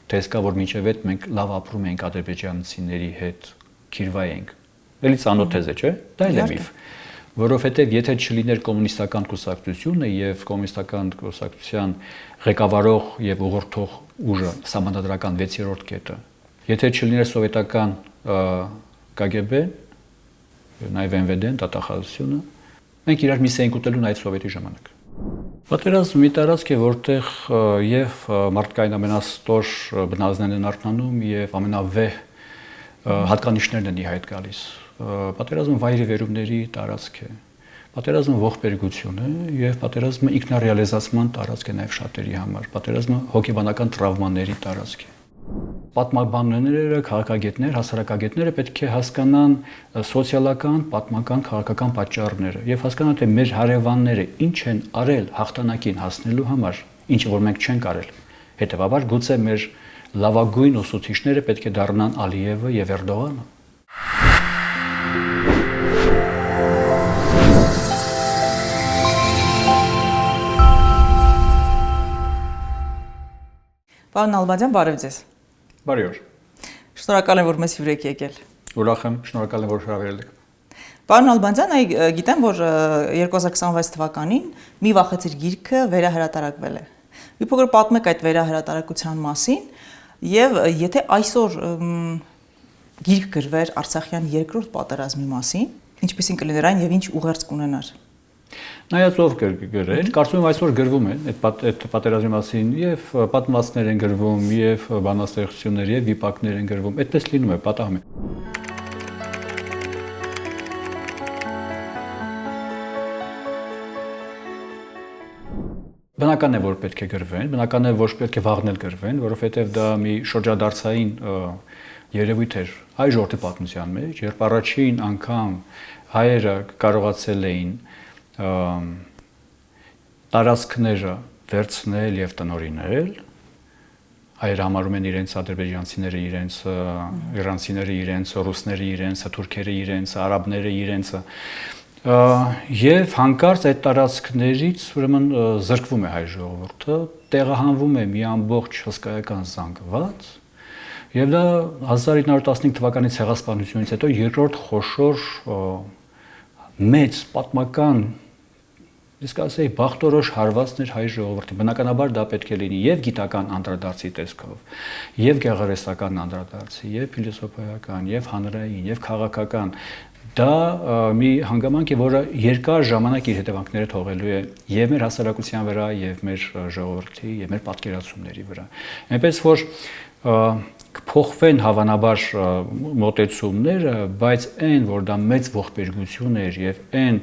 տեսք կա, որ մինչև այդ մենք լավ ապրում ենք ադրբեջանցիների հետ, քիրվայ ենք։ Էլի ցանոթ է, չէ՞։ Դա էլ է միֆ։ Որովհետև եթե չլիներ կոմունիստական կուսակցությունը եւ կոմունիստական կուսակցության ղեկավարող եւ ուղղորդող ուժը, սահմանադրական 6-րդ կետը, եթե չլիներ սովետական KGB-ն, նաեւ NVD-ն, դատախազությունը, մենք իրար միս էինք ուտելու այդ սովետի ժամանակ։ Պատերազմը մի տարածք է, որտեղ եւ մարդկային ամենաստոր բնազդներն են արթնանում եւ ամենավեհ հատկանիշներն են ի հայտ գալիս։ Պատերազմը վայրի վերումների տարածք է։ Պատերազմը ողբերգություն է եւ պատերազմը ինքնարեալիզացման տարածք է նաեւ շատերի համար։ Պատերազմը հոգեբանական տրավմաների տարածք է։ Պատմաբանները, քաղաքագետներ, հասարակագետները պետք է հասկանան սոցիալական, պատմական, քաղաքական պատճառները եւ հասկանան, թե մեր հարևանները ինչ են արել հաղթանակին հասնելու համար, ինչը որ մենք չենք արել։ Հետևաբար գուցե մեր լավագույն ուսուցիչները պետք է դառնան Ալիևը եւ Էրդողանը։ Պարոն Նալբանդյան, բարև ձեզ։ Բարի օր։ Շնորհակալ եմ, որ մեզ հյուրեք եկել։ Ուրախ եմ, շնորհակալ եմ, որ հրավիրել եք։ Պարոն Նալբանդյան, գիտեմ, որ 2026 թվականին մի վախեցիր գիրքը վերահրատարակվել է։ Մի փոքր պատմեք այդ վերահրատարակության մասին եւ եթե այսօր գիրք գրվեր Արցախյան երկրորդ պատերազմի մասին, ինչպեսին կլիներ այն եւ ինչ ուղերձ կունենար։ Նայած ով գրել, կարծում եմ այսօր գրվում է այդ պատերազմի մասին եւ պատմվածքներ են գրվում, եւ բանաստեղծություններ, եւ վիպակներ են գրվում։ Այդպես լինում է, պատահում է։ Բնական է, որ պետք է գրվեն, բնական է, որ պետք է վաղն էլ գրվեն, որովհետեւ դա մի շրջադարձային երևույթ էր հայ ժողովրդի պատմության մեջ, երբ առաջին անգամ հայերը կարողացել էին տարածքները վերցնել եւ տնօրինել, հայերը համարում են իրենց ադրբեջանցիները, իրենց իրանցիները, իրենց ռուսները, իրենց թուրքերը, իրենց արաբները, իրենց եւ հանկարծ այդ տարածքներից ուրեմն զրկվում է հայ ժողովուրդը, տեղահանվում է մի ամբողջ հսկայական զանգված եւ դա 1915 թվականի ցեղասպանությունից հետո երկրորդ խոշոր մեծ պատմական իսկ ասեի բախտորոշ հարվածներ հայ ժողովրդի։ Բնականաբար դա պետք է լինի եւ գիտական անդրադարձի տեսքով, եւ գեղարվեստական անդրադարձի, եւ փիլիսոփայական, եւ հանրային, եւ քաղաքական։ Դա մի հանգամանք է, որը երկար ժամանակ իր հետևանքները թողելու է եւ մեր հասարակության վրա, եւ մեր ժողովրդի, եւ մեր պատկերացումների վրա։ Այնպես որ կփոխվեն հավանաբար մոտեցումները, բայց այն, որ դա մեծ ողբերգություն էր եւ այն,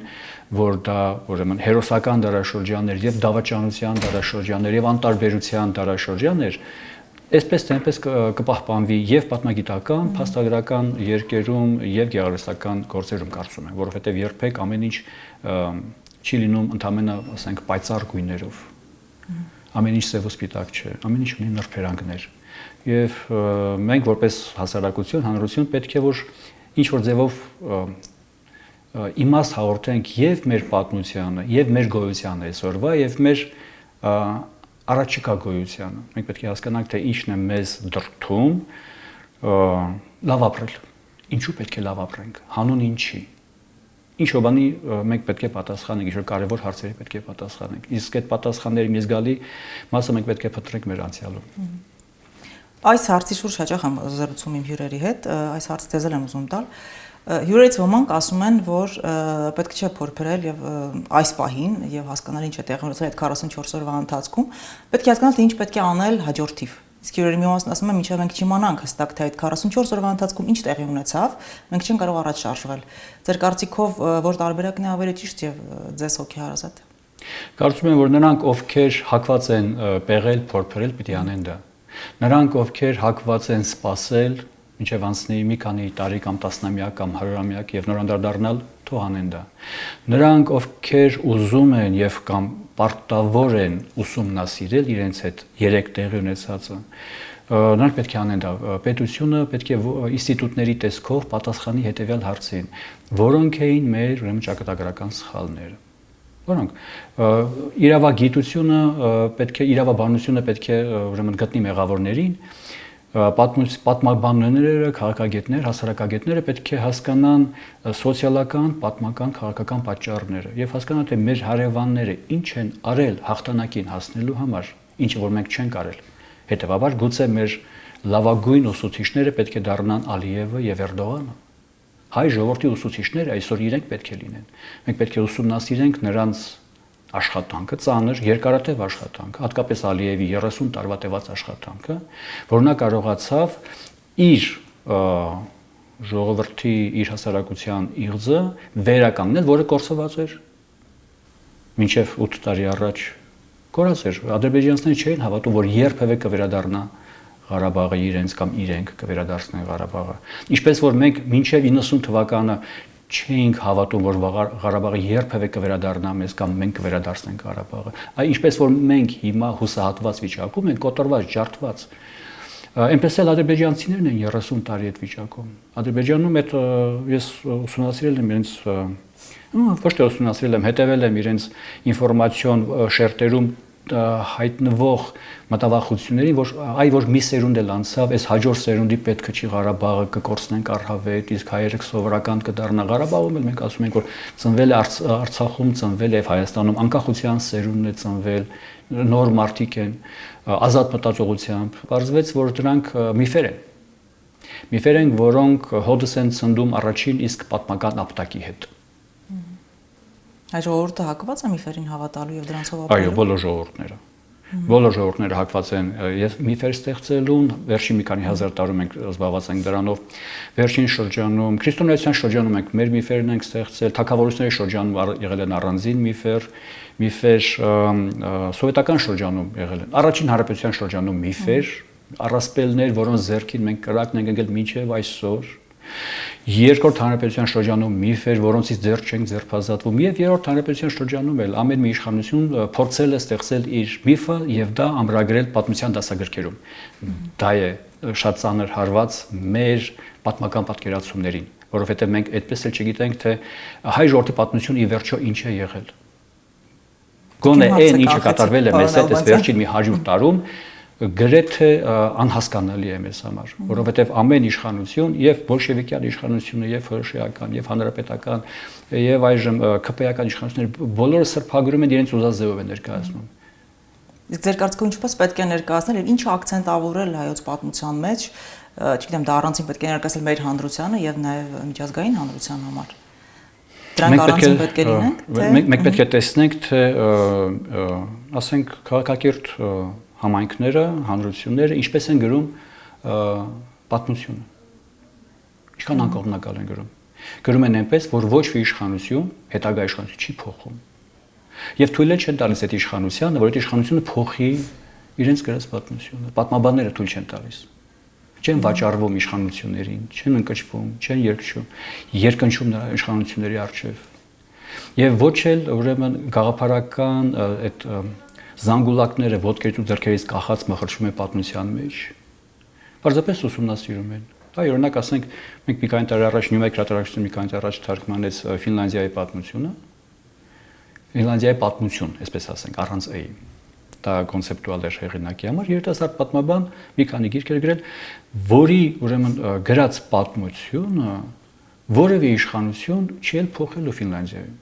որ դա ուրեմն հերոսական դարաշրջաններ եւ դավաճանության դարաշրջաններ եւ անտարբերության դարաշրջան էր, այսպես թե այնպես կպահպանվի եւ պատմագիտական, փաստագրական երկերում եւ գեղարվեստական գործերում կարծում եմ, որովհետեւ երբեք ամեն ինչ չի լինում ընդհանրապես, ասենք, պայծառ գույներով։ Ամեն ինչ սև ու սպիտակ չէ, ամեն ինչ ունի նրբերանգներ։ Եվ մենք որպես հասարակություն, հանրություն պետք է որ ինչ որ ձևով իմաստ հաղորդենք եւ մեր պատմությանը, եւ մեր գոյությանը այսօրվա, եւ մեր առաջիկա գոյությանը։ Մենք պետք է հասկանանք, թե ինչն է մեզ դրդում լավ ապրել։ Ինչու պետք է լավ ապրենք, հանուն ինչի։ Ինչ-որ բանի մենք պետք է պատասխանենք, ինչ-որ կարևոր հարցերի պետք է պատասխանենք։ Իսկ այդ պատասխանների մի զգալի մասը մենք պետք է փնտրենք մեր անցյալում։ Այս հարցի շուրջ հաճախ եմ զրուցում իմ հյուրերի հետ, այս հարցը դեզել եմ ուզում տալ։ Հյուրերից ոմանք ասում են, որ պետք չէ փորփրել եւ այս պահին եւ հասկանալ ինչ է տեղի ունեցել այդ 44 օրվա ընթացքում, պետք է հասկանալ թե ինչ պետք է անել հաջորդիվ։ Իսկ հյուրերի մի մասն ասում են, մինչև մենք չիմանանք հստակ թե այդ 44 օրվա ընթացքում ինչ տեղի ունեցավ, մենք չենք կարող առաջ շարժվել։ Ձեր կարծիքով որ տարբերակն է ավելի ճիշտ եւ ձեզ հոգեհարազատ։ Կարծում եմ, որ նրանք, ովքեր հակված են պեղել, փորփրել, պիտի անեն դա։ Նրանք, ովքեր հակված են սпасել, մինչև անցնի մի քանի տարի կամ տասնամյակ կամ հարյուրամյակ եւ նոր անդրադառնալ, թող անեն դա։ Նրանք, ովքեր ուզում են եւ կամ պարտավոր են ուսումնասիրել իրենց հետ երեք տեղի ունեցածը, նրանք պետք է անեն դա։ Պետությունը պետք է ինստիտուտների տեսքով պատասխանի հետեւյալ հարցին. որոնք էին մեր ուրեմն ճակատագրական սխալները։ որոնք իրավագիտությունը պետք է իրավաբանությունը պետք է ուրեմն գտնի մեղավորներին, պատմաբանները, քաղաքագետներ, հասարակագետները պետք է հասկանան սոցիալական, պատմական, քաղաքական պատճառները եւ հասկանան թե մեր հարևանները ինչ են արել հաղթանակին հասնելու համար, ինչը որ մենք չենք արել։ Հետևաբար գուցե մեր լավագույն ուսուցիչները պետք է դառնան Ալիևը եւ Էրդողանը։ Հայ ժողովրդի ուսուցիչները այսօր իրենք պետք է լինեն։ Մենք պետք է ուսումնասիրենք նրանց աշխատանքը, ծանր, երկարատև աշխատանքը, հատկապես Ալիևի 30 տարվա տևած աշխատանքը, որ նա կարողացավ իր ժողովրդի, իր հասարակության իղձը վերականգնել, որը կորսված էր մինչև 8 տարի առաջ կորած էր։ Ադրբեջանցիները չէին հավատում, որ երբևէ կվերադառնա Ղարաբաղը իրենց կամ իրենք կվերադարձնեն Ղարաբաղը։ Ինչպես որ մենք մինչև 90 թվականը չէինք հավատում, որ Ղարաբաղը երբևէ կվերադառնա մեզ կամ մենք կվերադարձնենք Ղարաբաղը։ Ինչպես որ մենք հիմա հուսահատված վիճակում ենք, կոտրված, ջարդված։ Այնպես էլ ադրբեջանցիներն են 30 տարի այդ վիճակում։ Ադրբեջանում այդ ես ուսումնասիրել եմ իրենց ոչ թե ուսումնասիրել եմ, հետևել եմ իրենց ինֆորմացիոն շերտերում հայտնվող մտավախություններին, որ մի սերունդ էլ անցավ, այս հաջորդ սերունդի պետքը չի Ղարաբաղը կկորցնենք առհավետ, իսկ հայերը սովորական կդառնա Ղարաբաղում, մենք ասում ենք, որ ծնվել է Արցախում, ծնվել է եւ Հայաստանում, անկախության սերունդն է ծնվել, նոր մարդիկ են, ազատ մտածողությամբ։ Պարզվեց, որ դրանք միֆեր են։ Միֆեր են, որոնք հոդս են ցնդում առաջին իսկ պատմական ապտակի հետ։ Այս ժողովուրդը հակված է միֆերին հավատալու եւ դրանցով ապրելու։ Այո, բոլոր ժողովուրդները։ Բոլոր ժողովուրդները հակված են եւ միֆեր ստեղծելուն, վերջին մի քանի հազար տարում ենք զբաղված ենք դրանով։ Վերջին շրջանում, քրիստոնեության շրջանում մենք մեր միֆերն ենք ստեղծել, թագավորությունների շրջանում եղել են առանձին միֆեր, սովետական շրջանում եղել են։ Առաջին հանրապետության շրջանում միֆեր, առասպելներ, որոնց ձեռքին մենք կրակն ենք ընկել մինչև այսօր։ Երկրորդ հանրապետության շրջանում միֆեր, որոնցից ձեռք չենք ձերբազատվում, եւ երրորդ հանրապետության շրջանում էլ ամեն մի իշխանություն փորձել է ստեղծել իր միֆը եւ դա ամրագրել պատմության դասագրքերում։ Դա է շատ ծանր հարված մեր պատմական պատկերացումներին, որովհետեւ մենք այդպես էլ չգիտենք, թե հայ ժողովրդի պատմությունը ի վերջո ինչ է եղել։ Գոնե այն ինչը կատարվել է մեզ հետ այս վերջին մի 100 տարում գրեթե անհասկանալի է մեզ համար, որովհետև ամեն իշխանություն եւ բոլշևիկյան իշխանությունը եւ հրշեական եւ հանրապետական եւ այժմ ԿՊ-ական իշխանությունները բոլորը սրբագրում են իրենց ուզած ձևով են ներկայացնում։ Իսկ ձեր կարծիքով ինչպես պետք է ներկայացնել եւ ինչ ակցենտավորել հայոց պատմության մեջ, չգիտեմ, դա առանցին պետք է ներկայացնել մեր հանրությանը եւ նաեւ միջազգային հանրության համար։ Դրանք առանցին պետք է լինեն, թե մենք պետք է տեսնենք, թե ասենք քաղաքակիրթ համայնքները, հանրությունները ինչպես են գրում պատմությունը։ Ինչքան անկողմնակալ են գրում։ Գրում են այնպես, որ ոչ մի իշխանություն, հետագա իշխանություն չի փոխում։ Եվ թույլ չեն տալիս այդ իշխանությանը, որ այդ իշխանությունը փոխի իրենց գրած պատմությունը։ Պատմաբանները թույլ չեն տալիս։ Չեն վաճառվում իշխանություններին, չեն ընկճվում, չեն երկնչում նրա իշխանությունների առջև։ Եվ ոչ էլ ուրեմն գաղափարական այդ զանգուլակները ոտքերից ու ձեռքերից կախած մխրճվում են պատմության մեջ։ Պարզապես ուսումնասիրում են։ Այ օրինակ ասենք, մենք մի քանի տարի առաջ Նյումեկ հրատարակչությունը մի քանի տարի առաջ թարգմանեց Ֆինլանդիայի պատմությունը։ Ֆինլանդիայի պատմություն, այսպես ասենք, առանց A-ի։ Դա կոնցեպտուալ էր հեղինակի համար, երիտասարդ պատմաբան մի քանի գիրք էր գրել, որի ուրեմն գրած պատմությունը որևէ իշխանություն չի էլ փոխելու Ֆինլանդիայում։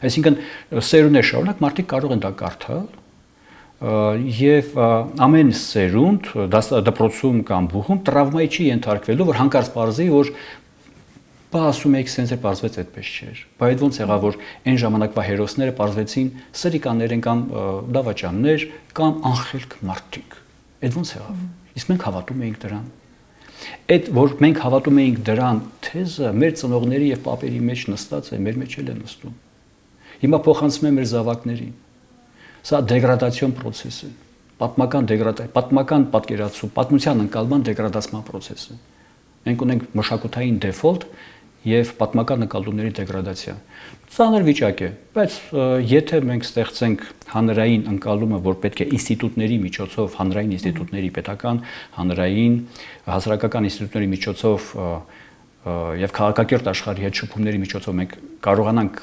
Այսինքն սերունդներ շարունակ մարդիկ կարող են դա կարդալ եւ ամեն սերունդ դպրոցում կամ բուխում տրավմայի չի ենթարկվելու, որ հանկարծ պարզի, որ բա ասում եք սենց է պարզվեց այդպես չէր։ Բայց այդ ոնց եղավ, որ այն ժամանակվա հերոսները պարզվեցին սրիկաններ են կամ դավաճաններ կամ անխելք մարդիկ։ Այդ ոնց եղավ։ Իսկ մենք հավատում էինք դրան։ Այդ որ մենք հավատում էինք դրան թեզը մեր ծնողների եւ պապերի մեջ նստած է, մեր մեջ էլ է նստում։ Հիմա փոխանցում է մեր զավակներին։ Սա դեգրադացիոն process է, պատմական պատկերացում, պատմության ընկալման դեգրադացման process է։ Մենք ունենք մշակութային default եւ պատմական ընկալումների դեգրադացիա։ Ծանր վիճակ է, բայց եթե մենք ստեղծենք հանրային ընկալումը, որ պետք է ինստիտուտների միջոցով, հանրային ինստիտուտների, պետական, հանրային, հասարակական ինստիտուտների միջոցով եւ քաղաքակիրթ աշխարհի հետ շփումների միջոցով մենք կարողանանք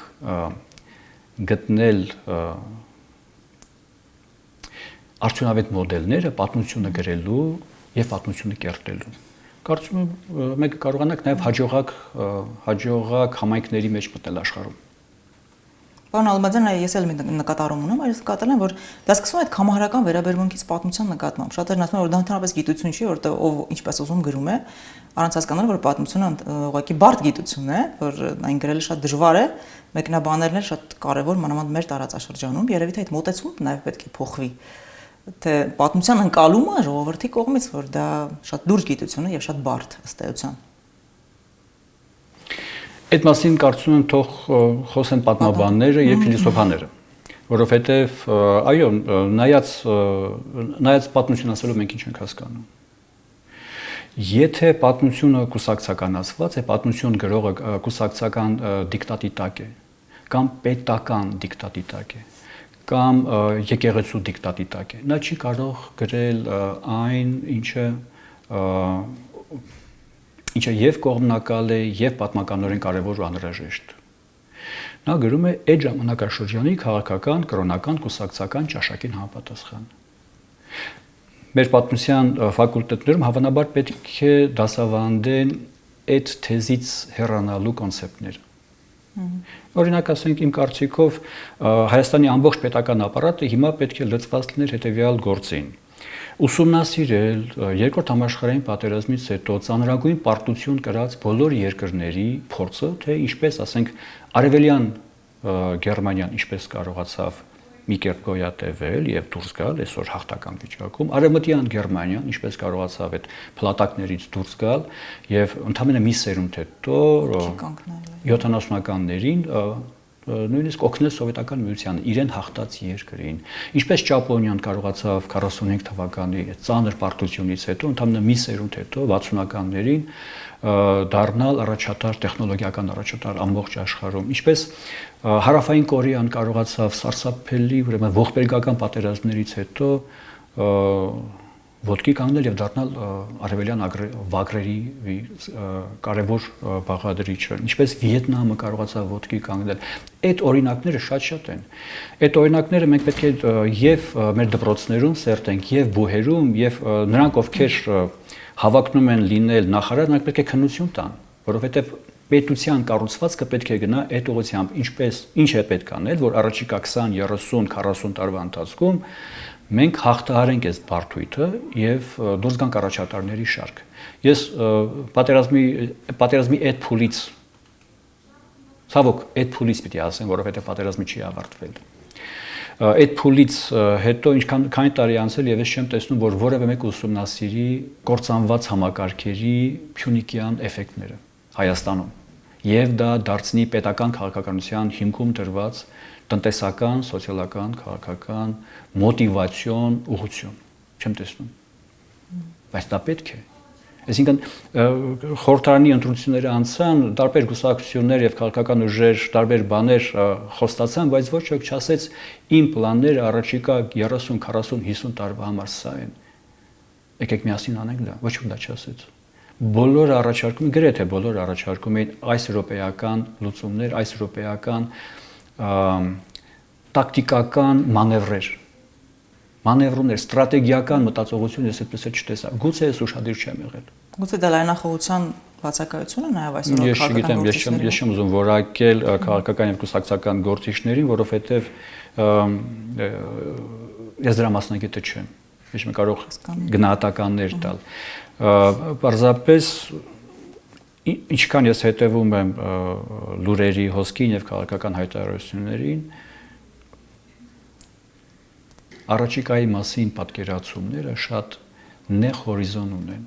գտնել արդյունավետ մոդելները պատմությունը գրելու եւ պատմությունը կերտելու։ Կարծում եմ մենք կարողանանք նաեւ հաջողակ համայնքների մեջ մտնել աշխարհում։ Պարոն Ալմազյան, ես էլ մի նկատառում ունեմ, այս նկատել եմ, որ դա սկսվում է այդ համահարական վերաբերմունքից պատմության նկատմամբ։ Շատերն ասում են, որ դա ընդհանրապես գիտություն չի, որտեղ ով ինչպես ուզում գրում է, առանց հասկանալու, որ պատմությունը ուղղակի բարդ գիտություն է, որ այն գրելը շատ դժվար է, մեկնաբաներն էլ շատ կարևոր, մանավանդ մեր տարածաշրջանում, երևի թե այդ մոտեցումը նաև պետք է փոխվի։ Թե պատմության ընկալումը ժողովրդի կողմից, որ դա շատ լուրջ գիտություն է եւ շատ բարդ ըստ էության։ Այդ մասին կարծում եմ թող խոսեն պատմաբանները եւ փիլիսոփաները, որովհետեւ այո, նայած պատմություն ասելով մենք ինչ ենք հասկանում։ Եթե պատմությունը կուսակցականացված է, պատմություն գրողը կուսակցական դիկտատի տակ է, կամ պետական դիկտատի տակ է, կամ եկեղեցու դիկտատի տակ է, նա չի կարող գրել այն, ինչը եւ կողմնակալ է, եւ պատմականորեն կարեւոր ու անհրաժեշտ։ Նա գրում է այդ ժամանակաշրջանի քաղաքական, կրոնական, կուսակցական ճաշակին համապատասխան։ Մեր պատմության ֆակուլտետներում հավանաբար պետք է դասավանդեն այդ թեզից հեռանալու կոնցեպտները։ Օրինակ ասենք իմ կարծիքով Հայաստանի ամբողջ պետական ապարատը հիմա պետք է լծված լիներ հետևյալ գործին։ Ուսումնասիրել երկրորդ համաշխարհային պատերազմից հետո ծանրագույն պարտություն կրած բոլոր երկրների փորձը, թե ինչպես ասենք արևելյան Գերմանիան ինչպես կարողացավ մի կերպ գոյատևել եւ դուրս գալ այսօր հաղթական վիճակում, արևմտյան Գերմանիան ինչպես կարողացավ այդ փլատակներից դուրս գալ եւ ընդամենը մի սերունդ հետո 70-ականներին նույնիսկ օգնել սովետական միությանը իրեն հաղթած երկրին, ինչպես Ճապոնիան կարողացավ 45 թվականի ծանր պարտությունից հետո ընդամենը մի սերունդ հետո 60-ականներին դառնալ առաջատար տեխնոլոգիական առաջատար ամբողջ աշխարհում, ինչպես Հարավային Կորեան կարողացավ սարսափելի, ուրեմն ողբերգական պատերազմներից հետո ոտքի կանգնել եւ դառնալ արևելյան վագրերի կարևոր բաղադրիչը, ինչպես Վիետնամը կարողացավ ոտքի կանգնել։ Այդ օրինակները շատ են։ Այդ օրինակները մենք պետք է եւ մեր դպրոցներում սերտենք, եւ բուհերում, եւ նրանք, ովքեր հավակնում են լինել նախարար, նրանք պետք է քննություն տան, որովհետեւ պետության կառուցվածքը պետք է գնա այդ ուղղությամբ, ինչ է պետք անել, որ առաջիկա 20, 30, 40 տարվա ընթացքում մենք հաղթահարենք այս բարդույթը եւ դուրս գանք առաջատարների շարք։ Ես պատերազմի այդ փուլից ցավոք այդ փուլից պիտի ասեմ, որովհետեւ պատերազմը չի ավարտվել։ Այդ փուլից հետո քանի տարի անցել եւ ես չեմ տեսնում, որ որևէ մեկ ուսումնասիրի կործանված համակարգերի փյունիկյան էֆեկտները Հայաստանում եւ դա դարձնի պետական քաղաքականության հիմքում դրված տնտեսական, սոցիալական, քաղաքական մոտիվացիոն ուղղություն չեմ տեսնում։ Բայց դա պետք է։ Այսինքն խորհրդարանի ընտրությունները անցան, տարբեր գուսակցություններ եւ քաղաքական ուժեր, տարբեր բաներ խոստացան, բայց ոչ ոք չասեց իմ պլանները առաջիկա 30, 40, 50 տարվա համար սա են։ Եկեք միասին անենք դա, ոչ ոք դա չասեց։ Բոլորը առաջարկում, գրեթե բոլորը առաջարկում էին այս եվրոպեական լուծումներ, այս եվրոպեական տակտիկական մանևրներ, ստրատեգիական մտածողություն ես այդպես չտեսա։ Գուցե ես ուշադիր չեմ եղել։ Գուցե դա լայնախոհության բացակայությունը նաև այսօր ես չգիտեմ, ես չեմ ուզում որակել քաղաքական եւ կուսակցական գործիչներին, որովհետեւ ես դրա մասնակիցը չեմ։ Ես չեմ կարող գնահատականներ տալ։ Պարզապես ինչքան ես հետևում եմ լուրերի հոսքին եւ քաղաքական հայտարարություններին, առաջիկայի մասին պատկերացումները շատ նեղ հորիզոն ունեն։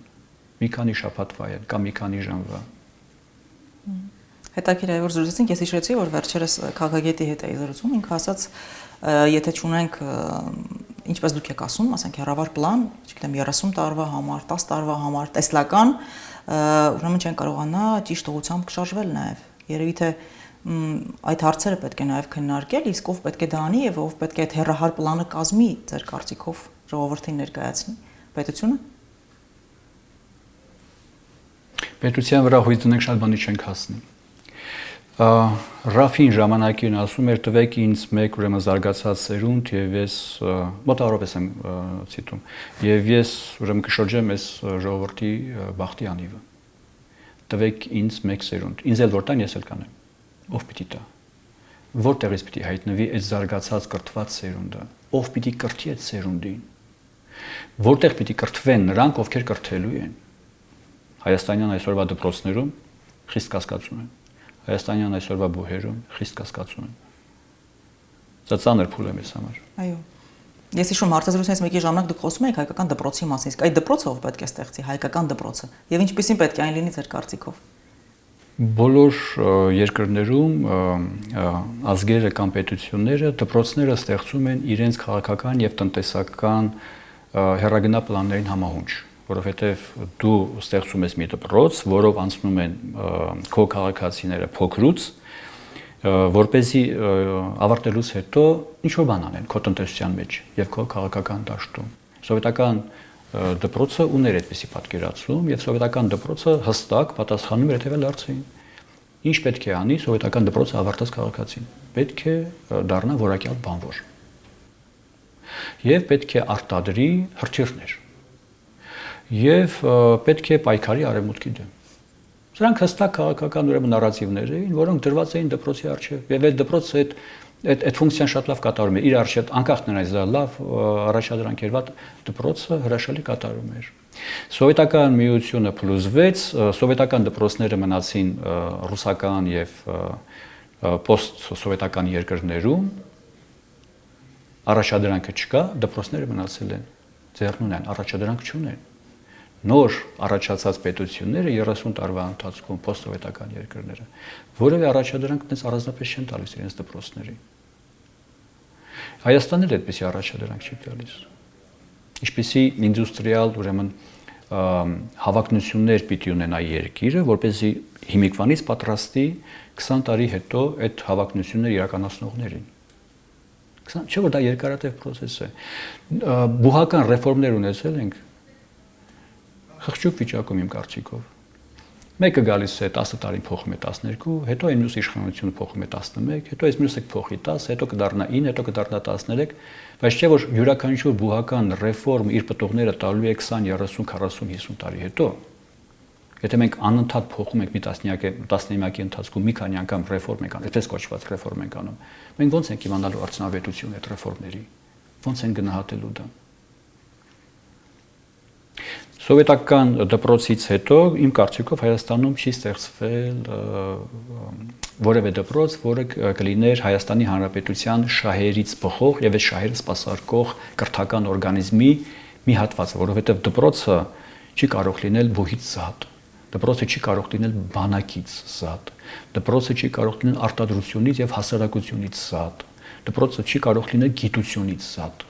Մի քանի շաբաթվա են կամ մի քանի ժամվա։ Հետաքրքիր է, որ զրուցեցինք, ես հիշեցի, որ վերջերս քաղաքագետի հետ էի զրուցում, ինքը ասաց, եթե չունենք, ինչպես դուք եք ասում, ասենք հեռավար պլան, չգիտեմ 30 տարվա համար, 10 տարվա համար, տեսլական, ուրեմն չեն կարողանա ճիշտ ուղղությամբ շարժվել նաև։ Երևի թե այդ հարցերը պետք է նաև քննարկել, իսկ ով պետք է դա անի եւ ով պետք է այդ հեռահար պլանը կազմի, ձեր կարծիքով ժողովրդին ներկայացնի, պետությունը։ Պետության վրա հույս դնենք շատ բանի չենք հասնի։ Ռաֆին ժամանակին ասում էր տվեք ինձ մեկ ուրեմն զարգացած սերունդ եւ ես մոտավորապես եմ ցիտում եւ ես ուրեմն կշրջեմ այս ժողովրդի բախտի անիվը տվեք ինձ մեկ սերունդ ինձ էլ որ տան ես էլ կանեմ ով պիտի տա որտեղից պիտի հայտնվի այս զարգացած կրթված սերունդը ով պիտի կրթի այդ սերունդին որտեղ պիտի կրթվեն նրանք ովքեր կրթելու են հայաստանյան այսօրվա դպրոցներում խիստ կասկածում են Հայաստանյան այսօրվա բուհերում խիստ կասկածում են։ Դա ծանր փուլ է մեզ համար։ Այո։ Ես հիշում հարցազրույցից մեկի ժամանակ դուք խոսում եք հայկական դպրոցի մասին, իսկ այդ դպրոցը ով պետք է ստեղծի հայկական դպրոցը եւ ինչպեսին պետք է այն լինի ձեր կարծիքով։ Բոլոր երկրներում ազգերը կամ պետությունները դպրոցները ստեղծում են իրենց քաղաքական եւ տնտեսական հեռագնա պլաններին համահունչ, որովհետեւ դու ստեղծում ես մի դպրոց, որով անցնում են քո քաղաքացիները փոքրուց, որպեսզի ավարտելուց հետո ինչ որ բան անեն քո տնտեսության մեջ եւ քո քաղաքական դաշտում։ Սովետական դպրոցը ուներ այդպիսի պատկերացում եւ սովետական դպրոցը հստակ պատասխանում էր հետեւյալ հարցին. Ինչ պետք է անի սովետական դպրոցը ավարտած քաղաքացին։ Պետք է դառնա որակյալ բանվոր։ Եվ պետք է արտադրի հրթիռներ։ Եվ պետք է պայքարի արևմուտքի դեմ։ Սրանք հստակ քաղաքական ուրեմն նարատիվներ էին, որոնք դրված էին դպրոցի առջև։ Եվ այդ դպրոցը այդ ֆունկցիան շատ լավ կատարում էր։ Իր առջև անկախ նրանից դա լավ առաջադրանք էր, վատ դպրոցը հրաշալի կատարում էր։ Սովետական միությունը փլուզվեց, սովետական դպրոցները մնացին ռուսական եւ պոստ-սովետական երկրներում։ Առաջադրանքը չկա, դպրոցները մնացել են ձեռնուն են, առաջադրանք չունեն։ Նոր առաջացած պետությունները 30 տարվա ընթացքում պոստսովետական երկրները որևէ առաջադրանք դες առանձնապես չեն տալիս իրենց դպրոցներին։ Հայաստանն էլ այդպիսի առաջադրանք չի տալիս։ Ինչպիսի ինդուստրիալ ուրեմն հավակնություններ պիտի ունենա երկիրը, որպեսզի հիմիկվանից պատրաստի 20 տարի հետո այդ հավակնությունները իրականացնողներին։ Չէ՞ որ դա երկարատև process է։ Բուհական ռեֆորմներ ունեցել ենք խղճուկ վիճակում իմ կարծիքով։ Մեկը գալիս է 10 տարին փոխում է 12, հետո այն մյուս իշխանությունը փոխում է 11, հետո այս մյուսը փոխի 10, հետո կդառնա 9, հետո կդառնա 13, բայց չէ որ յուրաքանչյուր բուհական ռեֆորմ իր պտուղները տալու է 20, 30, 40, 50 տարի հետո։ Եթե մենք անընդհատ փոխում ենք մի տասնամյակի ընթացքում մի քանի անգամ ռեֆորմ ենք անում, այդպես կոչված ռեֆորմ ենք անում, մենք ո՞նց ենք իմանալու արդյունավետությունը այդ ռեֆորմների, ո՞նց են գնահատելու դա։ Սովետական դպրոցից հետո իմ կարծիքով Հայաստանում չի ստեղծվել որևէ դպրոց, որը կլիներ Հայաստանի Հանրապետության շահերից բխող եւ այդ շահերը սպասարկող կրթական օրգանիզմի մի հատվածը, որովհետեւ դպրոցը չի կարող լինել բուհից զատ, դպրոցը չի կարող լինել բանակից զատ, դպրոցը չի կարող լինել արտադրությունից եւ հասարակությունից զատ, դպրոցը չի կարող լինել գիտությունից զատ։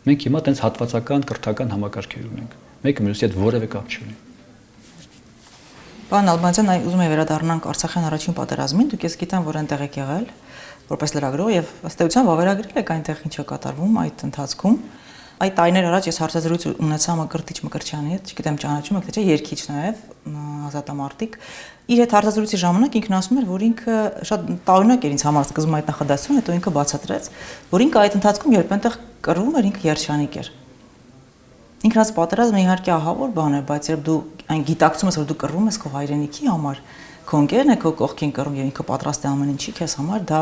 Մենք հիմա տենց հատվածական կրթական համակարգեր ունենք։ Մեկը մյուսի հետ որևէ կապ չունի։ Պարոն Ալբանյան, ուզում եմ վերադառնանք Արցախյան առաջին պատերազմին, դուք ես գիտեմ, որ այնտեղ եք եղել որպես լրագրող եւ ըստ էության վավերագրել եք այնտեղ ինչ է կատարվում այդ ընթացքում։ Այդ տարիներ առաջ ես հարցազրույց ունեցա Մկրտիչ Մկրտչյանի հետ, չգիտեմ ճանաչում եք թե չէ, երգիչ նաեւ, ազատամարտիկ։ Իր հետ հարցազրույցի ժամանակ ինքն ասում էր, որ ինքը շատ տարօրինակ էր ինձ համար սկզբում այդ նախադասությունը, հետո ինքը բացատրեց, որ ինքը այդ ընթացքում երբ այնտեղ կռվում էր, ինքը երջանիկ էր։ Ինքնաց պատերազմը իհարկե ահավոր բան է, բայց երբ դու այն գիտակցում ես, որ դու կռվում ես քո հայրենիքի համար, քո ընկերն է քո կողքին կռվում եւ ինքը պատրաստ է ամեն ինչի քեզ համար, դա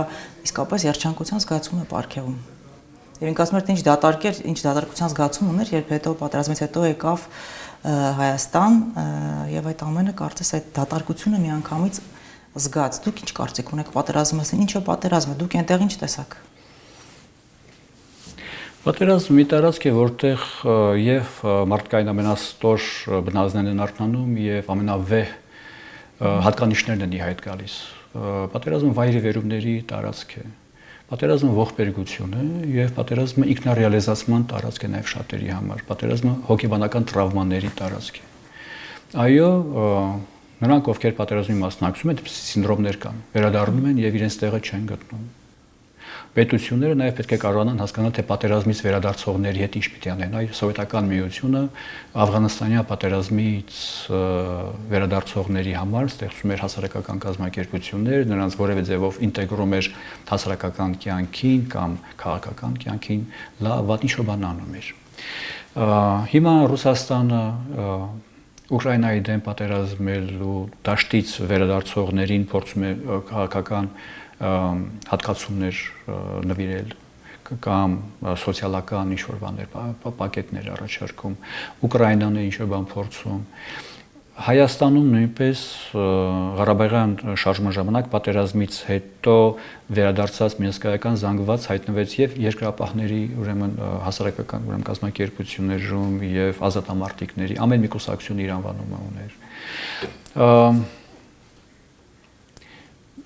իսկապես երջանկության զգացում է ապարգևում։ Եվ ինքը ասում էր, թե ինչ դատարկեր, ինչ դատարկության զգացում ուներ, երբ հետո պատերազմից հետո եկավ Հայաստան եւ այդ ամենը կարծես այդ դատարկությունը միանգամից զգաց։ Դուք ինչ կարծիք ունեք պատերազմի մասին, ինչ է պատերազմը, դուք այնտեղ ինչ տեսաք։ Պատերազմը մի տարածք է, որտեղ եւ մարդկային ամենաստոր բնազդներն են արթնանում եւ ամենավեհ հատկանիշներն են ի հայտ գալիս։ Պատերազմը վայրիվերումների տարածք է։ Պատերազմը ողբերգություն է եւ պատերազմը ինքնարեալիզացման տարածք է նաեւ շատերի համար։ Պատերազմը հոգեբանական տրավմաների տարածք է։ Այո, նրանք ովքեր պատերազմի մասնակցում են, այդպիսի սինդրոմներ կան, վերադառնում են եւ իրենց տեղը չեն գտնում։ պետությունները նաև պետք է կարողանան հասկանալ, թե պատերազմից վերադարձողների հետ ինչ պիտի անեն։ Այ Սովետական միությունը Աֆղանստանյան պատերազմից վերադարձողների համար ստեղծում էր հասարակական կազմակերպություններ, նրանց որևէ ձևով ինտեգրում էր հասարակական կյանքին կամ քաղաքական կյանքին, լավ ինչ-որ բան անում էր։ Հիմա Ռուսաստանը Ուկրաինայի դեմ պատերազմելու դաշտից վերադարձողներին փորձում է քաղաքական հատկացումներ նվիրել կամ սոցիալական ինչ-որ բաներ, պակետներ առաջարկում, Ուկրաինան է ինչ-որ բան փորձում։ Հայաստանում նույնպես Ղարաբաղյան շարժման ժամանակ պատերազմից հետո վերադարձած միասնական զանգված հայտնվեց եւ երկրապահների ուրեմն հասարակական ուրեմն կազմակերպություններում եւ ազատամարտիկների ամեն մի կուսակցություն իր անվանումը ուներ։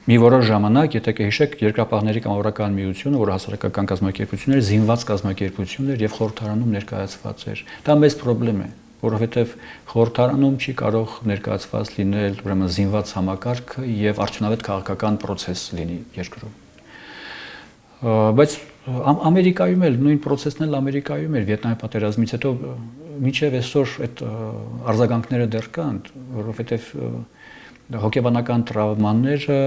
Մի որոշ ժամանակ, եթե կհիշեք, երկրապահների կամավորական միությունը, որը հասարակական կազմակերպություն էր, զինված կազմակերպություն էր եւ խորհրդարանում ներկայացված էր։ Դա մեծ խնդրեմ է, որովհետեւ խորհրդարանում չի կարող ներկայացված լինել ուրեմն զինված համակարգը եւ արդյունավետ քաղաքական process լինի երկրում։ Բայց Ամերիկայում էլ նույն process-ն էլ Ամերիկայում էր Վիետնամի պատերազմից հետո մինչև այսօր այդ արձագանքները դեռ կան, որովհետեւ հոգեբանական տրավմաները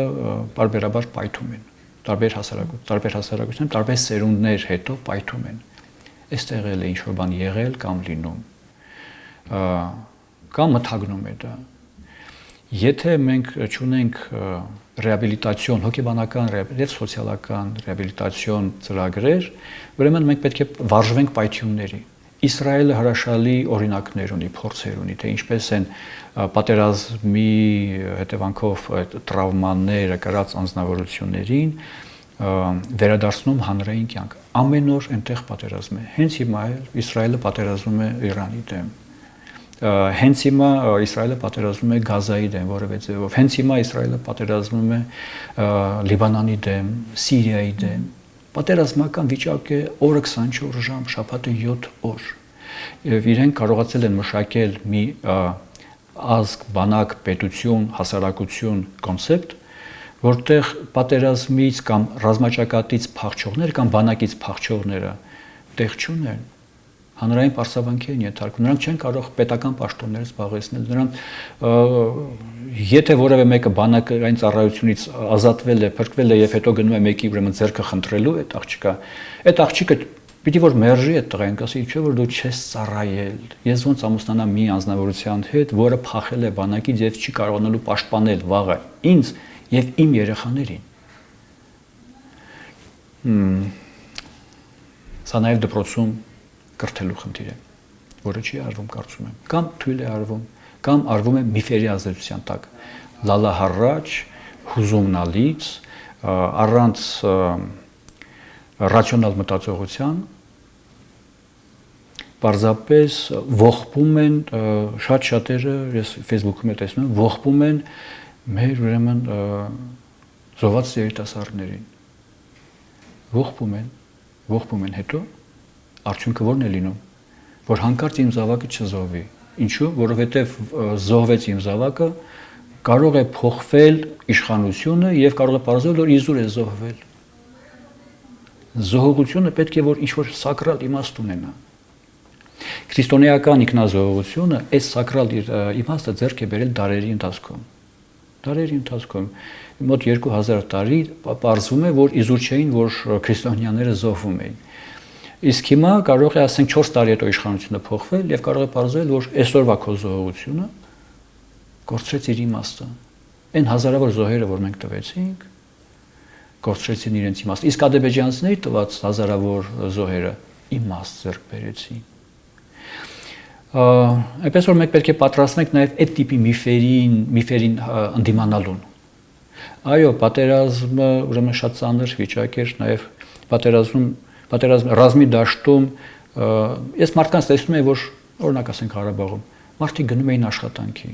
բարբերաբար պայթում են, տարբեր հասարակություններ, տարբեր սերունդներ հետո պայթում են։ Այստեղ էլ է ինչ-որ բան եղել կամ լինում, կամ մթագնում է դա։ Եթե մենք չունենք ռեաբիլիտացիոն, հոգեբանական եւ սոցիալական ռեաբիլիտացիոն ծրագրեր, ուրեմն մենք պետք է վարժվենք պայթյունների։ Իսրայելը հրաշալի օրինակներ ունի, փորձեր ունի, թե ինչպես են պատերազմի հետևանքով այդ տրավմաները կրած անձնավորություններին վերադարձնում հանրային կյանք։ Ամեն օր այնտեղ պատերազմ է։ Հենց հիմա Իսրայելը պատերազմում է Իրանի դեմ։ Հենց հիմա Իսրայելը պատերազմում է Գազայի դեմ, որևէ ձևով։ Հենց հիմա Իսրայելը պատերազմում է Լիբանանի դեմ, Սիրիայի դեմ։ Պատերազմական վիճակ է օրը 24 ժամ, շաբաթը 7 օր։ Եվ իրենք կարողացել են մշակել մի ազգ, բանակ, պետություն, հասարակություն կոնցեպտ, որտեղ պատերազմից կամ ռազմաճակատից փախչողներ կամ բանակից փախչողները տեղ չունեն, հանրային պարսավանքի են ենթարկվում, նրանք չեն կարող պետական պաշտոններ զբաղեցնել, նրանք եթե որևէ մեկը բանակային ծառայությունից ազատվել է, փրկվել է եւ հետո գնում է մեկի ուրեմն ձեռքը խնդրելու այդ աղջիկը պիտի որ մերժի այդ տղային, ասի չէ որ դու չես ծառայել, ես ոնց ամուսնանամ մի անձնավորության հետ, որը փախել է բանակից եւ չի կարողանալու պաշտպանել վաղը ինձ եւ իմ երեխաներին։ Սա նաեւ դպրոցում կրթելու խնդիր է, որը չի արվում, կարծում եմ, կամ թույլ է արվում, կամ արվում է միֆերի ազդեցության տակ, լալա հառաչ, հուզումնալից, առանց ռացիոնալ մտածողության, պարզապես ողբում են շատ-շատերը, ես Facebook-ում տեսնում եմ, ողբում են մեր ուրեմն զոհված երիտասարդներին, ողբում են հետո արդյունքը ո՞րն է լինում, որ հանկարծ իմ զավակը չզոհվի։ Ինչու՞, որովհետև զոհվեց իմ զավակը, կարող է փոխվել իշխանությունը եւ կարող է պարզվել, որ իզուր է զոհվել։ Զոհողությունը պետք է որ ինչ-որ սակրալ իմաստ ունենա։ Քրիստոնեական ինքնազոհողությունը այս սակրալ իմաստը ձեռք է բերել դարերի ընթացքում։ Մոտ 2000 տարի պարզվում է, որ իզուր չէին, որ քրիստոնյաները զոհվում էին։ Իսկ հիմա կարող է ասենք 4 տարի հետո իշխանությունը փոխվել եւ կարող է պարզվել, որ այսօրվա քո զոհողությունը կորցրեց իր իմաստը։ Այն հազարավոր զոհերը, որ մենք տվեցինք, կորցրեցին իրենց իմաստը։ Իսկ ադրբեջանցիների տված հազարավոր զոհերը իմաստ ձեռք բերեցին։ Այնպես որ մենք պետք է պատրաստենք նաեւ այդ տիպի միֆերին ընդդիմանալուն։ Այո, պատերազմը ուրեմն շատ ծանր վիճակ էր, նաեւ պատերազմ ռազմի դաշտում ես մարդկանց տեսնում եմ, որ օրինակ ասենք Ղարաբաղում մարդիկ գնում էին աշխատանքի։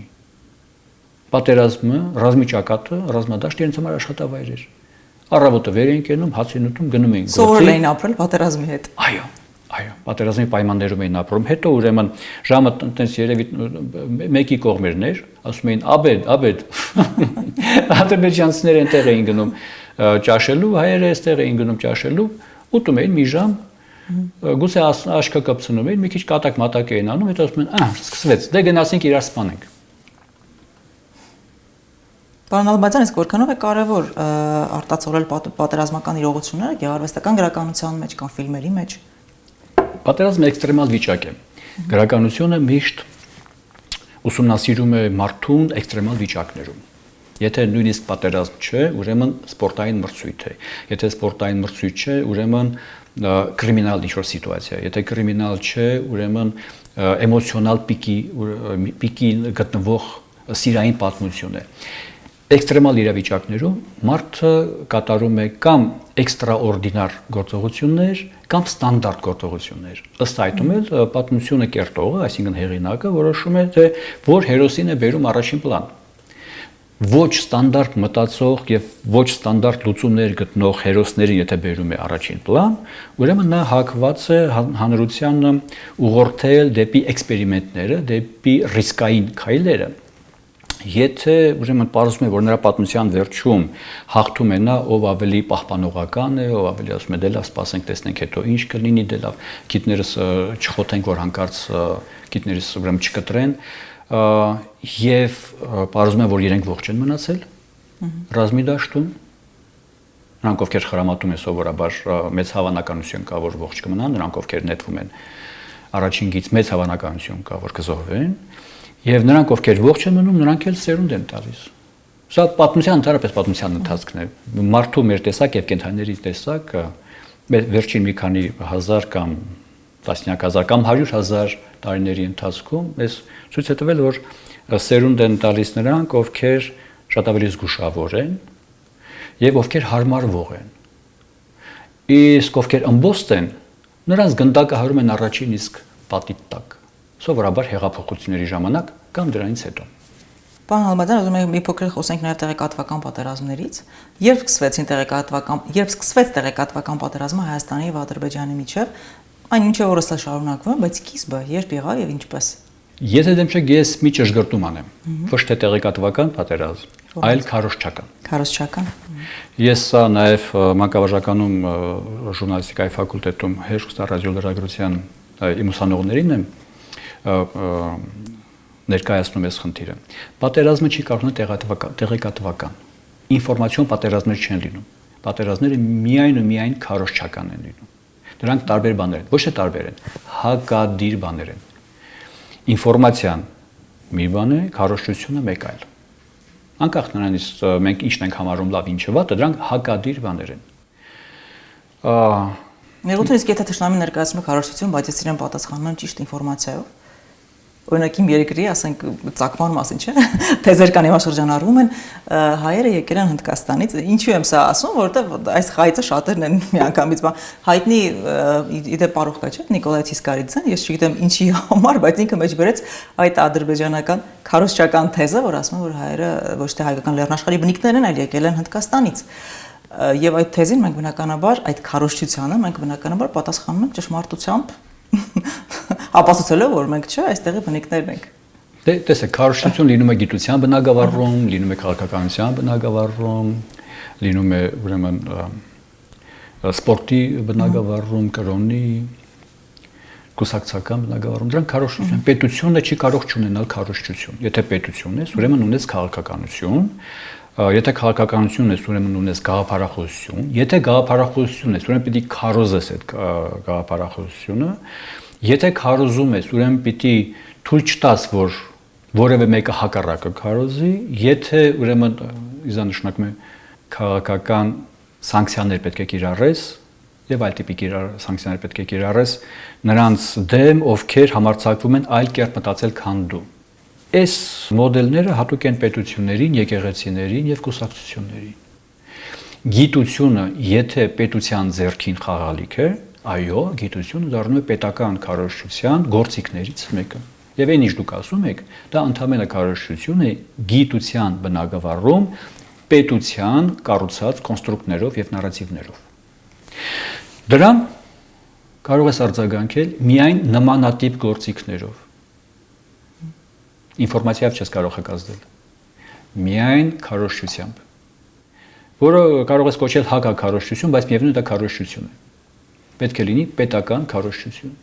Պատերազմը, ռազմի ճակատը, ռազմադաշտը իրենց համար աշխատավայր էր։ Առավոտը վեր էին կենում, հաց էին ուտում, գնում էին գործի։ Սովորել էին ապրել պատերազմի հետ։ Այո, պատերազմի պայմաններում էին ապրում։ Հետո ուրեմն ժամը տենց երևի մեկի կողմերն էր, ասում էին աբեդ, ադրբեջանցիները այնտեղ էին գնում ճաշելու, հայերը այստեղ էին գնում ճաշելու, ուտում էին մի ժամ, գուցե աշկա կպցնում էին, մի քիչ կատակ-մատակ էին անում, հետո ասում են, սկսվեց, դե գնացինք իրար սպանենք։ Պարոն Ալբազյան, իսկ որքանով է կարևոր արտացոլել պատերազմական իրողությունները գեղարվեստական գրականության մեջ կամ ֆիլմերի մեջ։ Պատերազմը էքստրեմալ վիճակ է։ Գրականությունը միշտ ուսումնասիրում է մարդուն էքստրեմալ վիճակներում։ Եթե նույնիսկ պատերազմ չէ, ուրեմն սպորտային մրցույթ է։ Եթե սպորտային մրցույթ չէ, ուրեմն կրիմինալ ինչ-որ սիտուացիա։ Եթե կրիմինալ չէ, ուրեմն էմոցիոնալ պիկի գտնվող սիրային պատմություն է։ Էքստրեմալ իրավիճակներում մարդը կատարում է կամ էքստրաօրդինար գործողություններ, կամ ստանդարտ գործողություններ։ Ըստ այդմ էլ պատմությունը կերտողը, այսինքն հեղինակը որոշում է, թե որ հերոսին է բերում առաջին պլան։ Ոչ ստանդարտ մտածող եւ ոչ ստանդարտ լուծումներ գտնող հերոսներին եթե բերում է առաջին պլան, ուրեմն նա հակված է հանրությանը ուղղորդել դեպի էքսպերիմենտները, դեպի ռիսկային քայլերը։ Եթե ուրեմն պարզվում է, որ նրա պատմության վերջում հաղթում է նա, ով ավելի պահպանողական է, ով ավելի ասում է դե լավ, սպասենք, տեսնենք հետո ինչ կլինի, դե լավ, գիտներս չխոթենք, որ հանկարծ գիտներս ուրեմն չկտրեն, եւ պարզվում է, որ իրենք ողջ են մնացել ռազմի դաշտում, նրանք ովքեր խրամատում են սովորաբար մեծ հավանականություն կա, որ ողջ կմնան, նրանք ովքեր նետվում են առաջին գից մեծ հավանականություն կա, որ կզոհվեն, եւ նրանք ովքեր ողջ են մնում, նրանք էլ սերունդ են տալիս։ Սա պատմության ընդհանրապես պատմության ընթացքն է։ Մարդու մեր տեսակ եւ կենդանիների տեսակ վերջին մի քանի հազար կամ տասնյակ հազար կամ 100,000 տարիների ընթացքում մեզ ցույց է տվել, որ սերունդ են տալիս նրանք, ովքեր շատ ավելի զգուշավոր են եւ ովքեր հարմարվող են։ Իսկ ովքեր ըմբոստ են, նրանց գնդակը հարում են առաջին իսկ պատի տակ։ Սովորաբար հեղափոխությունների ժամանակ կամ դրանից հետո։ Պարոն Ալբազյան, ուզում եմ մի փոքր խոսենք նաև տեղեկատվական պատերազմներից։ Երբ սկսվեց տեղեկատվական պատերազմը Հայաստանի եւ Ադրբեջանի միջև, այն մինչև օրս է շարունակվում, բայց սկիզբը երբ եղավ եւ ինչպես։ Եթե դեմ չեք, ես մի ճշգրտում անեմ։ Ոչ թե տեղեկատվական պատերազմ, այլ քարոզչական։ Քարոզչական։ Ես սա նաև մանկավարժականում ժուրնալիստիկայի ֆակուլտետում հեռուստառադիոլրագրության իմ ուսանողներին եմ ներկայացնում ես խնդիրը։ Պատերազմը չի կարող լինել տեղեկատվական։ Ինֆորմացիոն պատերազմներ չեն լինում։ Պատերազմները միայն ու միայն քարոզչական են լինում։ Դրանք տարբեր բաներ են, ոչ թե տարբեր են, հակադիր բաներ են։ Ինֆորմացիան մի բան է, քարոզչությունը մեկ այլ։ Անկախ նրանից մենք ինչն ենք համարում լավ, ինչը վատ, դրանք հակադիր բաներ են։ Միգուցե իսկ եթե ճշտամի ներկայացնում եք քարոզչություն, բայց ես իրեն պատասխանում եմ ճիշտ ինֆորմացիայով։ Օրինակ իմ երկրի, ասենք, ցակման մասին, չէ՞, թեզեր կան եւ շրջանառվում են, հայերը եկել են Հնդկաստանից։ Ինչու եմ սա ասում, որովհետեւ այս խայծը շատերն են միանգամից հայտնի իդե պարող կա, չէ՞, Նիկոլայ Ցիսկարիձեն, ես չգիտեմ ինչի համար, բայց ինքը մեջ բերեց այդ ադրբեջանական քարոզչական թեզը, որ ասում են, որ հայերը ոչ թե հայկական լեռնաշխարհի բնիկներն են, այլ եկել են Հնդկաստանից։ Եվ այդ թեզին մենք բնականաբար այդ քարոզչությանը մենք բնականաբար պատասխանում ենք ճշմարտությամբ ապացուցելով, որ մենք չէ, այստեղի բնիկներն ենք։ Դե տեսեք, քարոզչություն լինում է գիտության բնագավառում, լինում է քաղաքականության բնագավառում, լինում է ուրեմն սպորտի բնագավառում, կրոնի, կուսակցական բնագավառում։ Դրանք քարոզչություն, պետությունը չի կարող չունենալ քարոզչություն։ Եթե պետություն ես, ուրեմն ունես քաղաքականություն, եթե քաղաքականություն ես, ուրեմն ունես գաղափարախոսություն, եթե գաղափարախոսություն ես, ուրեմն պիտի քարոզես այդ գաղափարախոսությունը, եթե քարոզում ես, ուրեմն պիտի թույլ չտաս, որ որևէ մեկը հակառակը քարոզի, եթե ուրեմն իզա նշանակում է քաղաքական սանկցիաներ պետք է կիրառես եւ այլ տիպի սանկցիաներ պետք է կիրառես նրանց դեմ, ովքեր համարձակվում են այլ կերպ մտածել, քան դու։ Այս մոդելները հատուկ են պետություններին, եկեղեցիներին եւ կուսակցություններին։ Գիտությունը, եթե պետության ձեռքին խաղալիք է, այո, գիտությունը դառնում է պետական քարոզչության գործիքներից մեկը։ Եվ այն ինչ դուք ասում եք, դա ընդհանրապես քարոզչություն է գիտության բնագավառում պետության կառուցած կոնստրուկտներով եւ նարատիվներով։ Դրան կարող ես արձագանքել միայն նմանատիպ գործիքներով։ Ինֆորմացիայով չես կարող հակազդել։ Միայն քարոզչությամբ։ որը կարող ես կոչել հակաքարոզչություն, բայց միևնույն դա քարոզչություն է։ Պետք է լինի պետական քարոզչություն։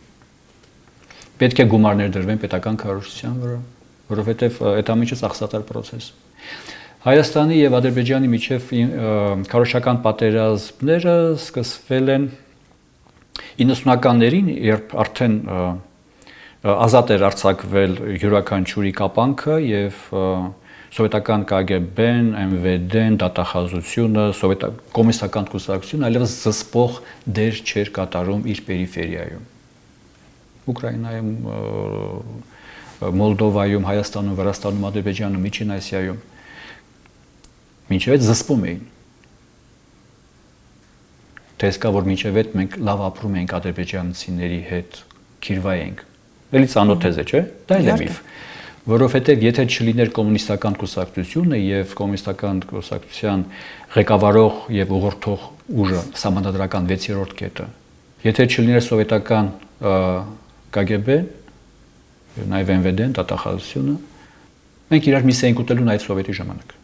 Պետք է գումարներ դրվեն պետական քարոզչության վրա, որովհետև այդ ամիջը ծախսատար process։ Հայաստանի եւ Ադրբեջանի միջև քարոզչական պատերազմները սկսվել են 90-ականներին, երբ արդեն ազատ էր արձակվել յուրաքանչյուրի կապանքը եւ սովետական KGB-ն, MVD-ն, դատախազությունը, կոմունիստական կուսակցությունը այլևս զսպող դեր չէր կատարում իր պերիֆերիայում։ Ուկրաինայում, Մոլդովայում, Հայաստանում, Վրաստանում, Ադրբեջանում, Միջին Ասիայում մինչև այդ զսպում էին։ Դες կա որ մինչև այդ մենք լավ ապրում ենք ադրբեջանցիների հետ, քիրվա ենք։ Էլի ցանոթ թեզ է, չէ՞։ Դա էլ է միֆ։ Որովհետև եթե չլիներ կոմունիստական կուսակցությունը եւ կոմունիստական կուսակցության ղեկավարող եւ ուղղորդող ուժը, սահմանադրական 6-րդ կետը, եթե չլիներ սովետական KGB, նաեւ MVD-ն, դատախազությունը, մենք իրար միս էինք ուտելու նաեւ սովետի ժամանակ։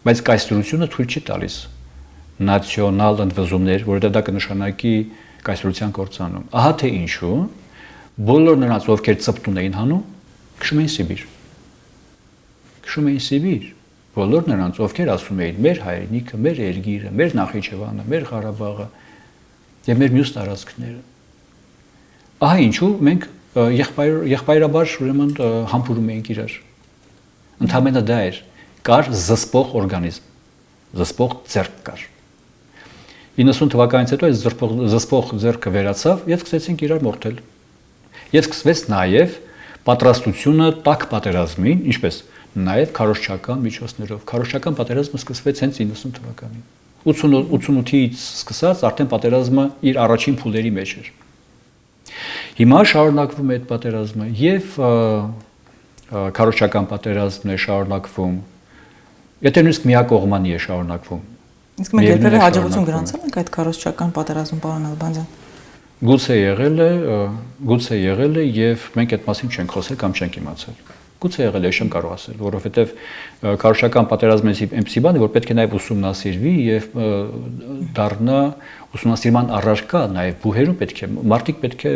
Բայց կայսրությունը թույլ չի տալիս նացիոնալ ընդվզումներ, որովհետև դա կնշանակի կայսրության կործանում։ Ահա թե ինչու բոլոր նրանց, ովքեր ծպտուն էին հանում, քշում էին Սիբիր։ Քշում էին Սիբիր, բոլոր նրանց, ովքեր ասում էին մեր հայրենիքը, մեր երկիրը, մեր Նախիջևանը, մեր Ղարաբաղը եւ մեր մյուս տարածքները։ Ահա ինչու մենք եղբայրաբար ուրեմն համբուրում էինք իրար։ Ընդհանրապես դա էր, կար զսպող օրգանիզմ, զսպող ձեռք կար։ 90 թվականից հետո այս զսպող ձեռքը վերացավ եւ սկսեցինք իրար մորթել։ Եվ սկսվեց նաեւ պատրաստությունը տաք պատերազմին, ինչպես նաեւ քարոզչական միջոցներով։ Քարոզչական պատերազմը սկսվեց հենց 90 թվականին։ 88-ից սկսած արդեն պատերազմը իր առաջին փուլերի մեջ էր։ Հիմա շարունակվում է այդ պատերազմը եւ քարոզչական պատերազմն է շարունակվում։ Եթե նույնիսկ միակողմանի է շարունակվում։ Իսկ մենք երբևէ հաջողություն գրանցել ենք այդ քարոզչական պատերազմում, պարոն Ալբանդյան։ Գուցե եղել է եւ մենք այդ մասին չենք խոսել կամ չենք իմացել։ Գուցե եղել է, չեմ կարող ասել, որովհետեւ քարոզչական պատերազմը այնպեսի բան է, որ պետք է նաեւ ուսումնասիրվի եւ դառնա ուսումնասիրման առարկա նաեւ բուհերում պետք է մարդիկ պետք է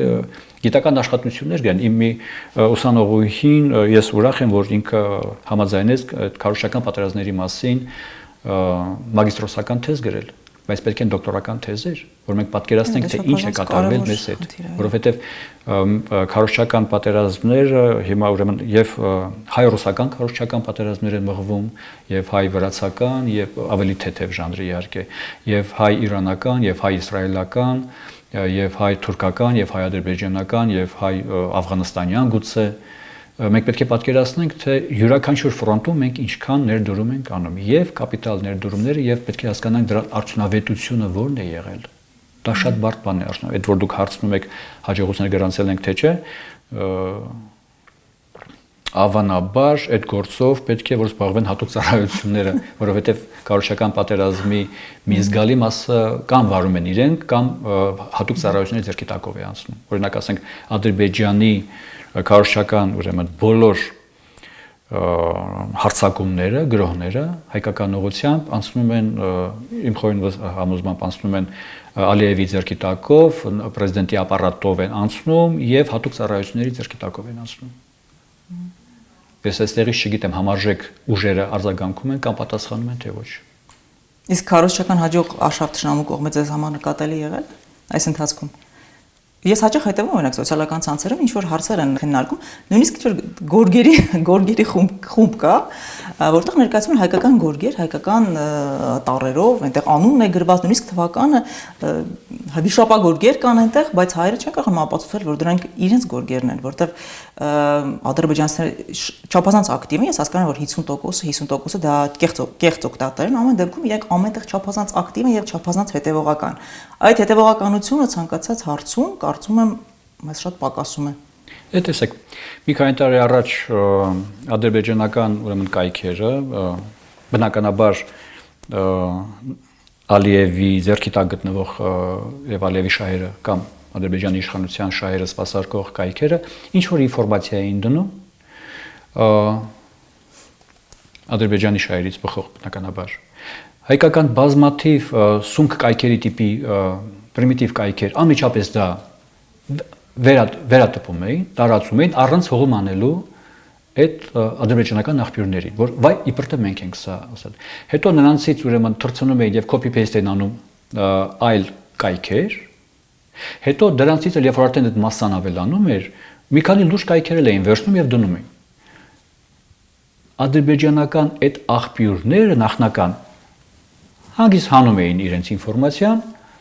գիտական աշխատություններ գան։ Իմ մի ուսանողուհին ես ուրախ եմ, որ ինքը համաձայնեց այդ քարոզչական պատերազմների մասին մագիստրոսական թեզ գրել, բայց պետք են դոկտորական թեզեր, որ մենք պատկերացնենք թե ինչ է կատարվել մեզ հետ, որովհետև քարոզչական պատերազմները հիմա ուրեմն եւ հայ-ռուսական քարոզչական պատերազմներ են մղվում, եւ հայ-վրացական, եւ ավելի թեթև ժանրի իհարկե, եւ հայ-իրանական, եւ հայ-իսրայելական, եւ հայ-թուրքական, եւ հայ-ադրբեջանական, եւ հայ-աֆղանստանյան գուցե մենք պետք է պատկերացնենք, թե յուրաքանչյուր ֆրոնտում մենք ինչքան ներդրում ենք անում եւ կապիտալ ներդրումները եւ պետք է հասկանանք դրա արդյունավետությունը որն է եղել։ Դա շատ բարդ բան է, այդ որ դուք հարցնում եք հաջողություններ գրանցել ենք թե չէ, ավանաբար այդ գործով պետք է որ զբաղվեն հատուկ ծառայությունները, որովհետեւ քարոզչական պատերազմի մի զգալի մասը կամ վարում են իրենք, կամ հատուկ ծառայությունների ձեռքի տակով է անցնում։ Օրինակ ասենք Ադրբեջանի քարոզչական ուրեմն բոլոր հարցակումները, գրոհները հայկական ուղղությամբ անցնում են իմ խորին համոզմամբ անցնում են Ալիևի ձեռքի տակով, պրեզիդենտի ապարատով են անցնում եւ հատուկ ծառայությունների ձեռքի տակով են անցնում։ Ես այստեղից չգիտեմ համարժեք ուժերը արձագանքում են կամ պատասխանում են թե ոչ։ Իսկ քարոզչական հաջող արշավ թշնամու կողմից ձեզ համար նկատելի եղել այս ընթացքում։ Ես հաճախ հետևում եմ սոցիալական ցանցերում ինչ որ հարցեր են քննարկում, նույնիսկ ինչ որ գորգերի խումբ կա, որտեղ ներկայացվում են հայկական գորգեր, հայկական տառերով, այնտեղ անունն է գրված, նույնիսկ թվականը, վիշապագորգեր կան այնտեղ, բայց հայերը չեն կարող ապացուցել, որ դրանք իրենց գորգերն են, որտեղ ադրբեջանցիները չափազանց ակտիվ են, ես հասկանում եմ, որ 50%-ը դա կեղծ օգտատեր են, ամեն դեպքում իրենք ամենտեղ չափազանց ակտիվ են եւ չափազանց հետեւողական։ Այդ հետեւողականությունը ցանկացած հարցում կարծում եմ մեզ շատ պակասում է։ Տեսեք, մի քանի տարի առաջ ադրբեջանական ուրեմն կայքերը բնականաբար Ալիևի ձեռքի տակ գտնվող եւ Ալիևի շահերը կամ Ադրբեջանի իշխանության շահերը սպասարկող կայքերը ինչ որ ինֆորմացիա էին դնում Ադրբեջանի շահերից բխող բնականաբար Հայկական բազմաթիվ սունկ կայքերի տիպի պրիմիտիվ կայքեր անմիջապես դա վերատպում էին, տարածում էին առանց հողում անելու այդ ադրբեջանական աղբյուրներին, որ վայ իբր թե մենք ենք սա ասել։ Հետո նրանցից ուրեմն թռցնում էին եւ copy paste են անում այլ կայքեր։ Հետո դրանցից էլ երբ որ արդեն այդ մասսան ավելանում էր, մի քանի լուրջ կայքեր էին վերցնում եւ դնում էին։ Ադրբեջանական այդ աղբյուրները նախնական հանգիստ հանում էին իրենց ինֆորմացիան,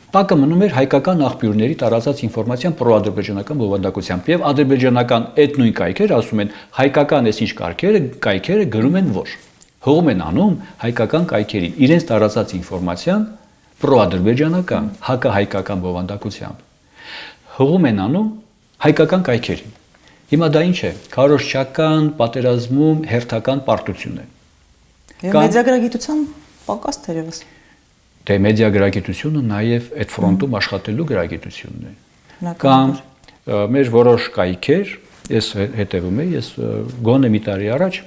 տակը մնում էր հայկական աղբյուրների տարածած ինֆորմացիան պրոադրբեջանական բովանդակությամբ եւ ադրբեջանական այդ նույն կայքերը ասում են հայկական այս ինչ կայքերը գրում են որ հողում են անում հայկական կայքերին իրենց տարածած ինֆորմացիան պրոադրբեջանական հակահայկական բովանդակությամբ հողում են անում հայկական կայքերին։ Հիմա դա ինչ է քարոզչական պատերազմում հերթական պարտություն է։ Եվ մեդիագրագիտության պակաս թերևս։ Դե մեդիագրագիտությունը նաև այդ ֆրոնտում աշխատելու գրագիտությունն է։ Կամ մեր որոշ կայքեր, ես հետևում եմ, ես գոնե մի տարի առաջ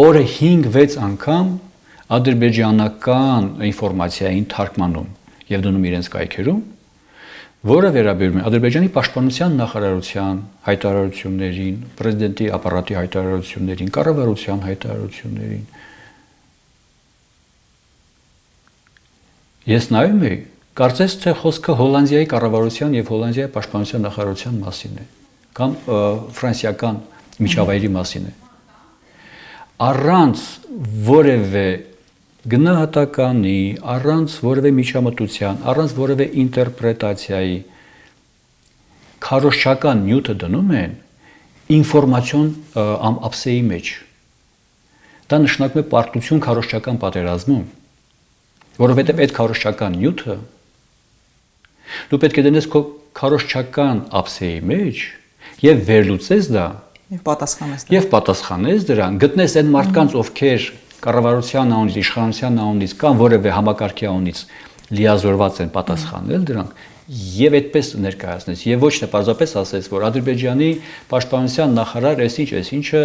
օրը 5-6 անգամ ադրբեջանական ինֆորմացիային թարգմանում եւ դնում իրենց կայքերում, որը վերաբերում է Ադրբեջանի պաշտպանության նախարարության հայտարարություններին, պրեզիդենտի ապարատի հայտարարություններին, կառավարության հայտարարություններին։ Ես նայում եմ, կարծես թե խոսքը Հոլանդիայի կառավարության եւ Հոլանդիայի պաշտպանության նախարարության մասին է, կամ ֆրանսիական միջավայրի մասին է։ Առանց որևէ գնահատականի, առանց որևէ միջամտության, առանց որևէ ինտերպրետացիայի քարոզչական նյութը դնում են ինֆորմացիոն ափսեի մեջ։ Դա նշանակում է պարտություն քարոզչական պատերազմում, որովհետև այդ քարոզչական նյութը դու պետք է դնես քո քարոզչական ափսեի մեջ եւ վերլուծես դա եւ պատասխանես դրան, գտնես այն մարդկանց, ովքեր կառավարության անունից, իշխանության անունից կամ որևէ համակարգի անունից լիազորված են պատասխանել դրանք եւ այդպես ներկայացնես եւ ոչ թե պարզապես ասես, որ Ադրբեջանի պաշտպանության նախարար այսինչը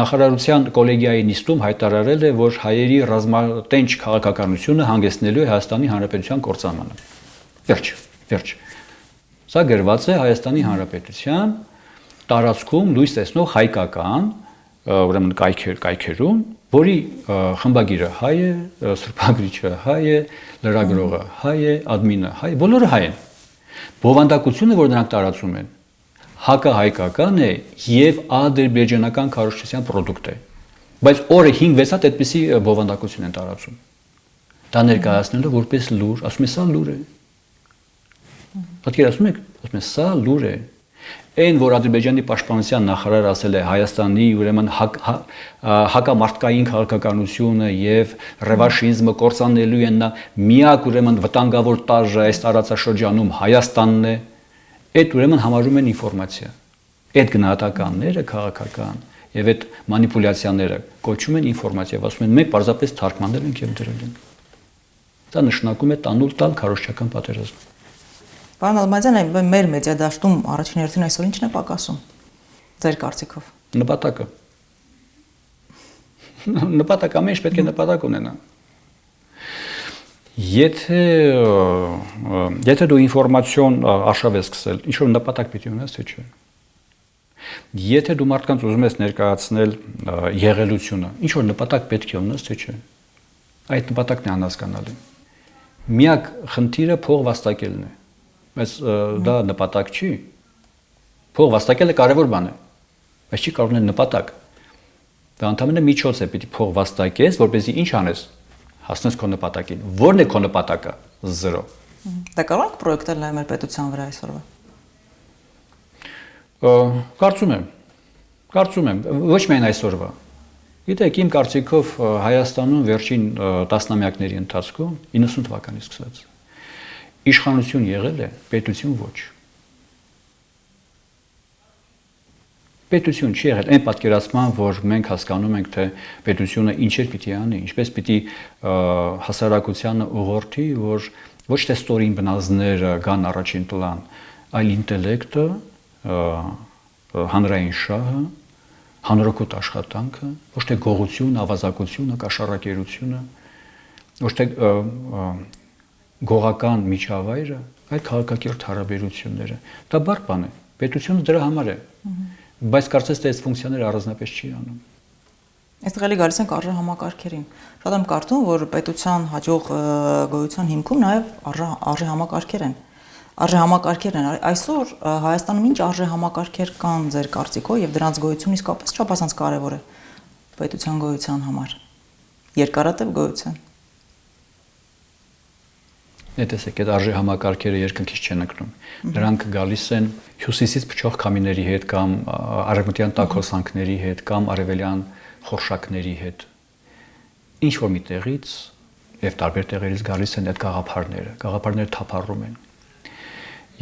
նախարարության կոլեգիայի նիստում հայտարարել է, որ հայերի ռազմատենչ քաղաքականությունը հանգեցնելու է Հայաստանի Հանրապետության կործանմանը։ Վերջ։ Սա գրված է Հայաստանի Հանրապետության տարածքում լույս տեսնող հայկական ուրեմն կայքերում, որի խմբագիրը հայ է, սրբագրիչը հայ է, լրագրողը հայ է, ադմինը հայ է, բոլորը հայ են։ Բովանդակությունը, որ նրանք տարածում են, հակահայկական է եւ ադրբեջանական քարոզչության product է։ Բայց օրը 5-6 հատ այդպիսի բովանդակություն են տարածում։ Դա ներկայացնելով որպես լուր, ասում է սա լուր է։ Պատկերացնում եք, ասում է սա լուր է։ Այն, որ Ադրբեջանի պաշտպանության նախարարը ասել է Հայաստանի ուրեմն հակամարտկային քաղաքականությունը եւ ռևանշիզմը կործանելու են նա միակ ուրեմն վտանգավոր տարրը այս տարածաշրջանում Հայաստանն է, այդ ուրեմն համարում են ինֆորմացիա։ Այդ գնահատականները քաղաքական եւ այդ մանիպուլյացիաները կոչում են ինֆորմացիա, ասում են մենք պարզապես թարգմանել ենք եւ դրել ենք։ Դա նշանակում է տանուլ տալ քարոզչական պատերազմ։ Պարոն Ալմազյան, մեր մեդիա դաշտում առաջին հերթին այսօր ի՞նչն է պակասում։ Ձեր կարծիքով։ Նպատակը։ Նպատակը ամեն ինչ պետք է նպատակ ունենա։ Եթե դու ինֆորմացիոն արշավ ես սկսել, ինչ որ նպատակ պիտի ունես, թե չէ։ Եթե դու մարդկանց ուզում ես ներկայացնել եղելությունը, ինչ որ նպատակ պետք է ունես, թե չէ։ Այդ նպատակն է անհասկանալի։ Միակ խնդիրը փող վաստակելն է։ Բայց դա նպատակ չի։ Փող վաստակելը կարևոր բան է, բայց չի կարող լինել նպատակ։ Դա ընդհանրապես միջոց է, պիտի փող վաստակես, որպեսզի ինչ անես, հասնես քո նպատակին։ Որն է քո նպատակը։ 0։ Դա կարող եք պրոյեկտել նաև մեր պետության վրա այսօրվա։ Կարծում եմ, ոչ միայն այսօրվա։ Գիտեք, իմ կարծիքով Հայաստանում վերջին տասնամյակների ընթացքում 90 թվականից սկսած իշխանություն եղել է, պետություն ոչ։ Պետություն չի եղել այն պատկերացման, որ մենք հասկանում ենք, թե պետությունը ինչեր պիտի անի, ինչպես պիտի հասարակությանը ուղղորդի, որ ոչ թե ստորին բնազդները գան առաջին պլան, այլ ինտելեկտը, հանրային շահը, հանրօգուտ աշխատանքը, ոչ թե գողությունը, ավազակությունը, կաշառակերությունը, ոչ թե գողական միջավայրը, այլ քաղաքակիրթ հարաբերությունները։ Դա բարդ բան է։ Պետությունը դրա համար է։ Բայց կարծես թե այս ֆունկցիաները առանձնապես չի անում։ Այստեղ էլի գալիս ենք արժե համակարգերին։ Շատ եմ կարծում, որ պետության հաջող գոյության հիմքում նաև արժե համակարգեր են։ Արժե համակարգեր են։ Այսօր Հայաստանում ինչ արժե համակարգեր կան ձեր կարծիքով եւ դրանց գոյությունը իսկապես չափազանց կարեւոր է պետության գոյության համար։ Երկարատև գոյության։ Տեսեք, այդ արժե համակարգերը երկնքից չեն ընկնում։ Նրանք գալիս են հյուսիսից փչող քամիների հետ կամ արևմտյան տաքոսանքների հետ կամ արևելյան խորշակների հետ։ Ինչ որ մի տեղից եւ տարբեր տեղերից գալիս են այդ գաղափարները։ Գաղափարները թափառում են։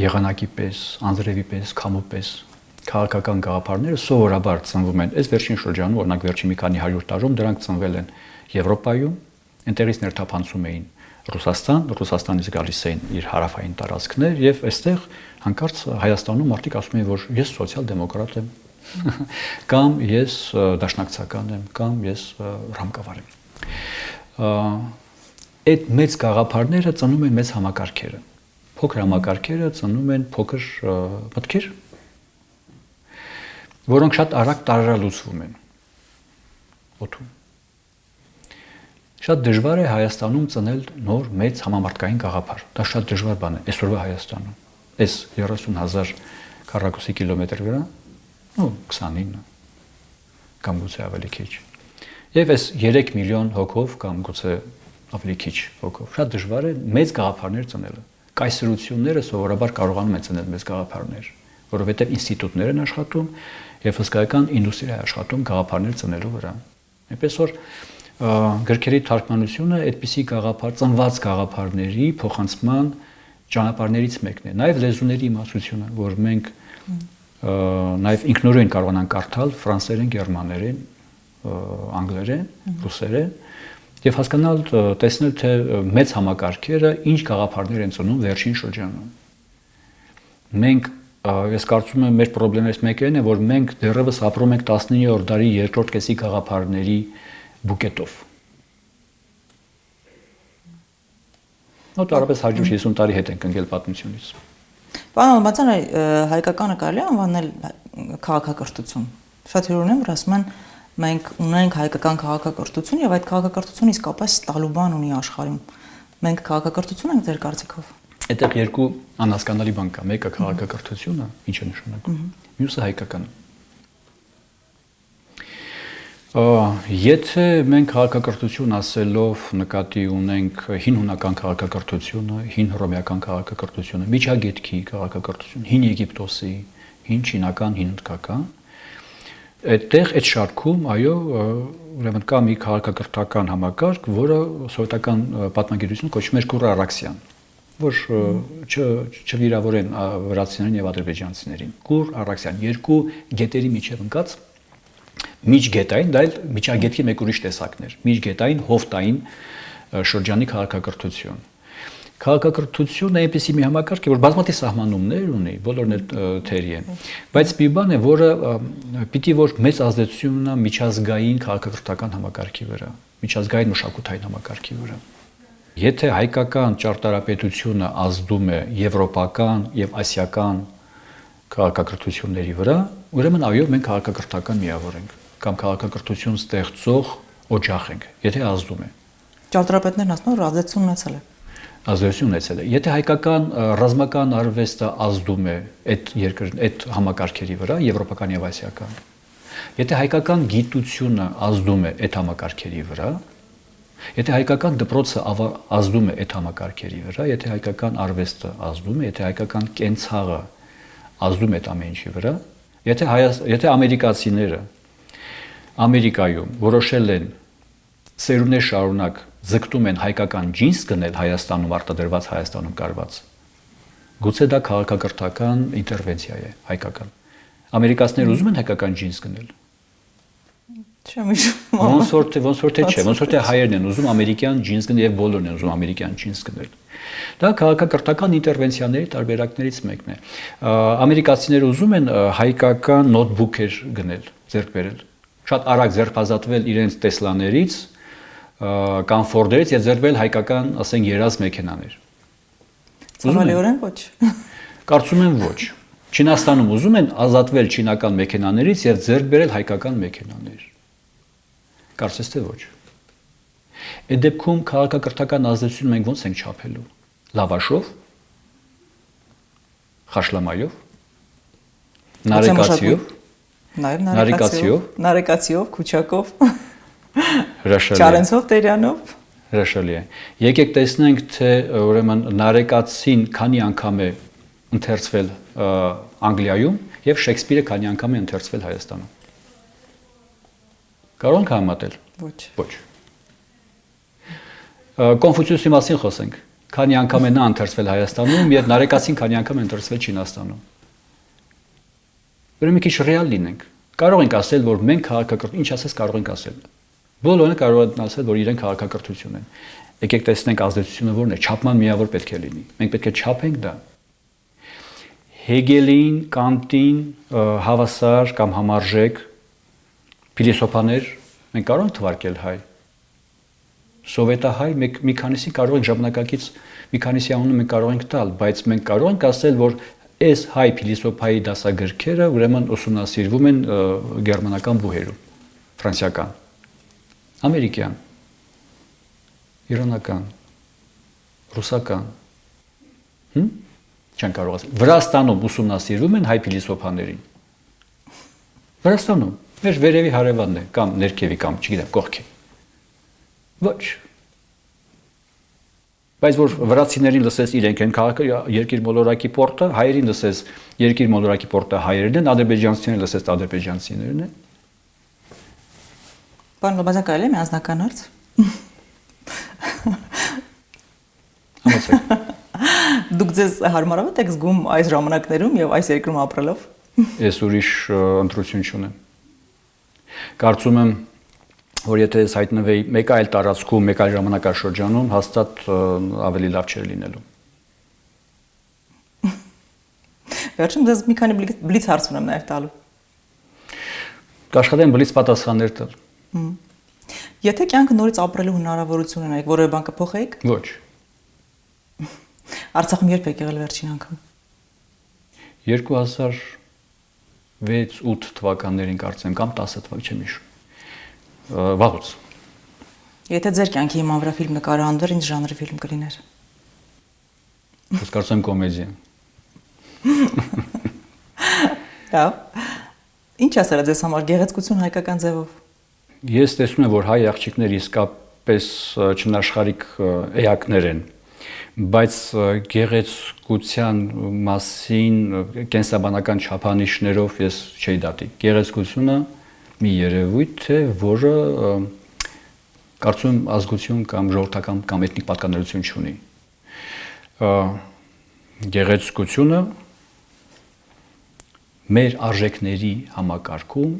Եղանակի պես, անձրևի պես, քամու պես քաղաքական գաղափարները սովորաբար ծնվում են։ Այս վերջին շրջանում, օրինակ վերջին մի քանի 100 տարում դրանք ծնվել են Եվրոպայում, այնտեղից ներթափանցում էին Ռուսաստանից գալիս էին իր հարավային տարածքներ եւ այստեղ հանկարծ Հայաստանում մարդիկ ասում են, որ ես սոցիալ-դեմոկրատ եմ կամ ես դաշնակցական եմ կամ ես ռամկավար եմ։ Այդ մեծ գաղափարները ծնում են մեծ համակարգերը։ Փոքր համակարգերը ծնում են փոքր մտքեր, որոնք շատ արագ տարրալուծվում են օդում։ Շատ դժվար է Հայաստանում ծնել նոր մեծ համամարտկային գաղափար։ Դա շատ դժվար բան է այսօրվա Հայաստանում։ Այս 30,000 քառակուսի կիլոմետր վրա, 29 կամ գուցե ավելի քիչ։ Եվ այս 3 միլիոն հոգով կամ գուցե ավելի քիչ հոգով։ Շատ դժվար է մեծ գաղափարներ ծնելը։ Կայսրությունները սովորաբար կարողանում են ծնել մեծ գաղափարներ, որովհետև ինստիտուտներ են աշխատում եւ հսկայական ինդուստրիա է աշխատում գաղափարներ ծնելու վրա։ Այնպես որ գրքերի թարգմանությունը այդպիսի ծնված գաղափարների փոխանցման ճանապարհներից մեկն է։ Նաև լեզուների իմացությունը, որ մենք նաև ինքնուրույն կարողանանք կարդալ ֆրանսերեն, գերմաներեն, անգլերեն, ռուսերեն եւ հասկանալ, տեսնել թե մեծ համակարգերը ինչ գաղափարներ են ծնում վերջին շրջանում։ Մենք ես կարծում եմ մեր խնդիրներից մեկը այն է, որ մենք դեռևս ապրում ենք 19-րդ դարի երկրորդ կեսի գաղափարների բուկետով։ Տարապես 150 տարի հետ ենք ընկել պատմությունից։ Պարոն Ալբացյան, հայկականը կարելի է անվանել քաղաքակրթություն։ Շատ հյուր ունեմ, որ ասում են մենք ունենք հայկական քաղաքակրթություն եւ այդ քաղաքակրթությունը իսկապես տալուբան ունի աշխարհում։ Մենք քաղաքակրթություն ենք ձեր կարծիքով։ Այդտեղ երկու անհասկանալի բան կա։ Մեկը քաղաքակրթությունը, ինչ է նշանակում։ Մյուսը հայկականը։ Եթե մենք քաղաքակրթություն ասելով նկատի ունենք հին հունական քաղաքակրթությունը, հին հռոմեական քաղաքակրթությունը, միջագետքի քաղաքակրթությունը, հին Եգիպտոսի, հին չինական, հին հնդկական, այդտեղ այդ շարքում, այո, ուրեմն կա մի քաղաքակրթական համակարգ, որը սովետական պատմագիտություն կոչվում էր կուր-արաքսիան, որ չվիրավորեն վրացիներին եւ ադրբեջանցիներին։ Կուր-արաքսիան երկու գետերի միջև ընկած միջգետային, դա էլ միջագետքի մեկ ուրիշ տեսակն էր, միջգետային հովտային շրջանի քաղաքակրթություն։ Քաղաքակրթությունը այնպեսի մի համակարգ է, որ բազմաթիվ սահմանումներ ունի, բոլորն էլ թերի են, բայց մի բան է, որը պիտի որ մեծ ազդեցություն ունենա միջազգային քաղաքակրթական համակարգի վրա, միջազգային մշակութային համակարգի վրա։ Եթե հայկական ճարտարապետությունը ազդում է եվրոպական եւ ասիական քաղաքակրթությունների վրա, ուրեմն այո, մենք քաղաքակրթական միավոր ենք կամ քաղաքակրթություն ստեղծող օջախ ենք, եթե ազդում է։ Ճարտարապետներն ասում են, որ ազդեցություն ունեցել է։ Ազդեցություն ունեցել է։ Եթե հայկական ռազմական արվեստը ազդում է այդ համակարգերի վրա, եվրոպական եւ ասիական, եթե հայկական գիտությունը ազդում է այդ համակարգերի վրա, եթե հայկական դպրոցը ազդում է այդ համակարգերի վրա, եթե հայկական արվեստը ազդում է, եթե հայկական կենցաղը ազդում է այդ ամեն ինչի վրա, եթե ամերիկացիները Ամերիկայում որոշել են սերունդներ շարունակ ձգտում են հայկական ջինս գնել Հայաստանում արտադրված Հայաստանում կարված, գուցե դա քաղաքակրթական ինտերվենցիա է հայկական։ Ամերիկացիները ուզում են հայկական ջինս գնել։ Չեմ հիշում։ Ոնց որ թե չէ, ոնց որ թե հայերն են ուզում ամերիկյան ջինս գնել եւ բոլորն են ուզում ամերիկյան ջինս գնել։ Դա քաղաքակրթական ինտերվենցիաների տարբերակներից մեկն է։ Ամերիկացիները ուզում են հայկական նոթբուքեր գնել, ձեռք բերել, շատ արագ ձերբազատվել իրենց տեսլաներից կամ ֆորդերից եւ ձերբել հայկական, ասենք, երազ մեքենաներ։ Ցավալիորեն ոչ։ Կարծում եմ ոչ։ Չինաստանում ուզում են ազատվել չինական մեքենաներից եւ ձեռք բերել հայկական մեքենաներ։ Կարծես թե ոչ։ Այդ դեպքում քաղաքակրթական ազդեցություն մենք ո՞նց ենք չափելու։ Լավաշով, խաշլամայով, նարեկացիով, նարեկացիով, քուչակով, հրաշալի։ Չարենցով, Տերյանով։ Հրաշալի է։ Եկեք տեսնենք, թե ուրեմն նարեկացին քանի անգամ է ընթերցվել Անգլիայում եւ Շեքսպիրը քանի անգամ է ընթերցվել Հայաստանում։ Կարող ենք համատել։ Ոչ։ Ոչ։ Կոնֆուցիուսի մասին խոսենք։ Քանի անգամ է նա ընթերցվել Հայաստանում եւ նարեկացին քանի անգամ է ընթերցվել Չինաստանում։ Ուրեմն մի քիչ ռեալ լինենք։ Կարող ենք ասել, որ մենք քաղաքակրթ, ինչ ասես կարող ենք ասել։ Բոլորը կարող են ասել, որ իրենք քաղաքակրթություն են։ Եկեք տեսնենք ազդեցությունը որն է, չափման միավոր պետք է լինի։ Մենք պետք է չափենք դա։ Հեգելին, Կանտին, հավասար կամ համարժեք փիլիսոփաներ մենք կարող ենք թվարկել հայ։ Սովետահայ մի քանիսի կարող ենք ժամանակակից մի քանիսի անունը մենք կարող ենք տալ, բայց մենք կարող ենք ասել, որ այս հայ փիլիսոփայի դասագրքերը ուրեմն ուսումնասիրվում են գերմանական բուհերում, ֆրանսիական, ամերիկյան, իրանական, ռուսական, չեն կարող ասել։ Վրաստանում ուսումնասիրվում են հայ փիլիսոփաներին։ Վրաստանում, մեր վերևի հարևանն է, կամ ներքևի, կամ չգիտեմ, կողքի։ Ոչ։ Բայց որ վրացիներին լսես իրենք են երկիր մոլորակի պորտը, հայերին լսես երկիր մոլորակի պորտը հայերն են, ադրբեջանցիներին լսես ադրբեջանցիներն են։ Պարոն Լոբազյան, կարելի է մի անձնական հարց։ Համեցեք։ Դուք ձեզ հարմարավետ եք զգում այս ժամանակներում եւ այս երկրում ապրելով։ Ես ուրիշ ընտրություն չունեմ։ Կարծում եմ, որ եթե ես հայտնվեի մեկ այլ տարածքում, մեկ այլ ժամանակաշրջանում, հաստատ ավելի լավ չէր լինելու։ Վերջում ձեզ մի քանի բլից հարց ունեմ նաև տալու։ Կաշխատեմ բլից պատասխաններ տալ։ Եթե կյանքը նորից ապրելու հնարավորություն ունենայիք, որևէ բան կփոխեիք։ Ոչ։ Արցախում երբ եք եղել վերջին անգամ։ 2006-8 թվականներին կարծեմ կամ 10 թվական չեմ հիշում։ Վաղուց։ Եթե ձեր կյանքի հիման վրա ֆիլմ նկարահանվեր, ինչ ժանրի ֆիլմ կլիներ։ Ես կարծում եմ կոմեդիա։ Լավ։ Ինչ ասել է ձեզ համար գեղեցկություն հայկական ձևով։ Ես տեսնում եմ, որ հայ աղջիկներ իսկապես չնաշխարհիկ էակներ են, բայց գեղեցկության մասին կենսաբանական չափանիշներով ես չէի դատի։ Գեղեցկությունը մի երևույթ է, որը կարծում եմ ազգություն կամ ժողովրդական կամ էթնիկ պատկանելություն չունի։ Գեղեցկությունը մեր արժեքների համակարգում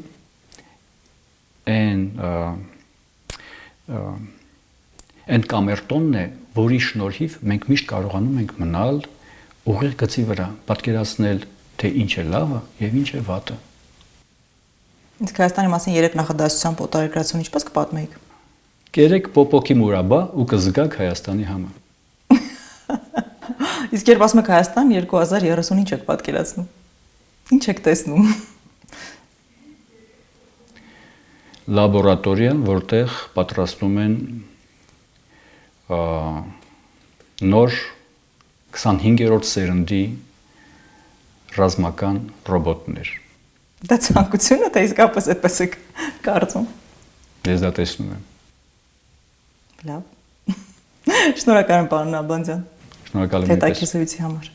այն կամերտոնն է, որի շնորհիվ մենք միշտ կարողանում ենք մնալ ուղիղ գծի վրա, պատկերացնել, թե ինչ է լավը եւ ինչ է վատը։ Իսկ Հայաստանի մասին 3 նախադասությամբ օտարերկրացություն ինչպես կպատմեիք։ Կերեք պոպոկի մուրաբա ու կզգաք Հայաստանի համը։ Իսկ երբ ասում եք Հայաստան 2030 ինչ եք պատկերացնում։ Ինչ եք տեսնում։ Լաբորատորիան, որտեղ պատրաստում են նոր 25-րդ սերնդի ռազմական ռոբոտներ։ Դա ցանկություն է, թե իսկապես այդպես եք կարծում։ Ես դա տեսնում եմ։ Լավ։ Շնորհակալ եմ, պարոն Նալբանդյան։ Շնորհակալ եմ։ Հետաքրքրությունի համար։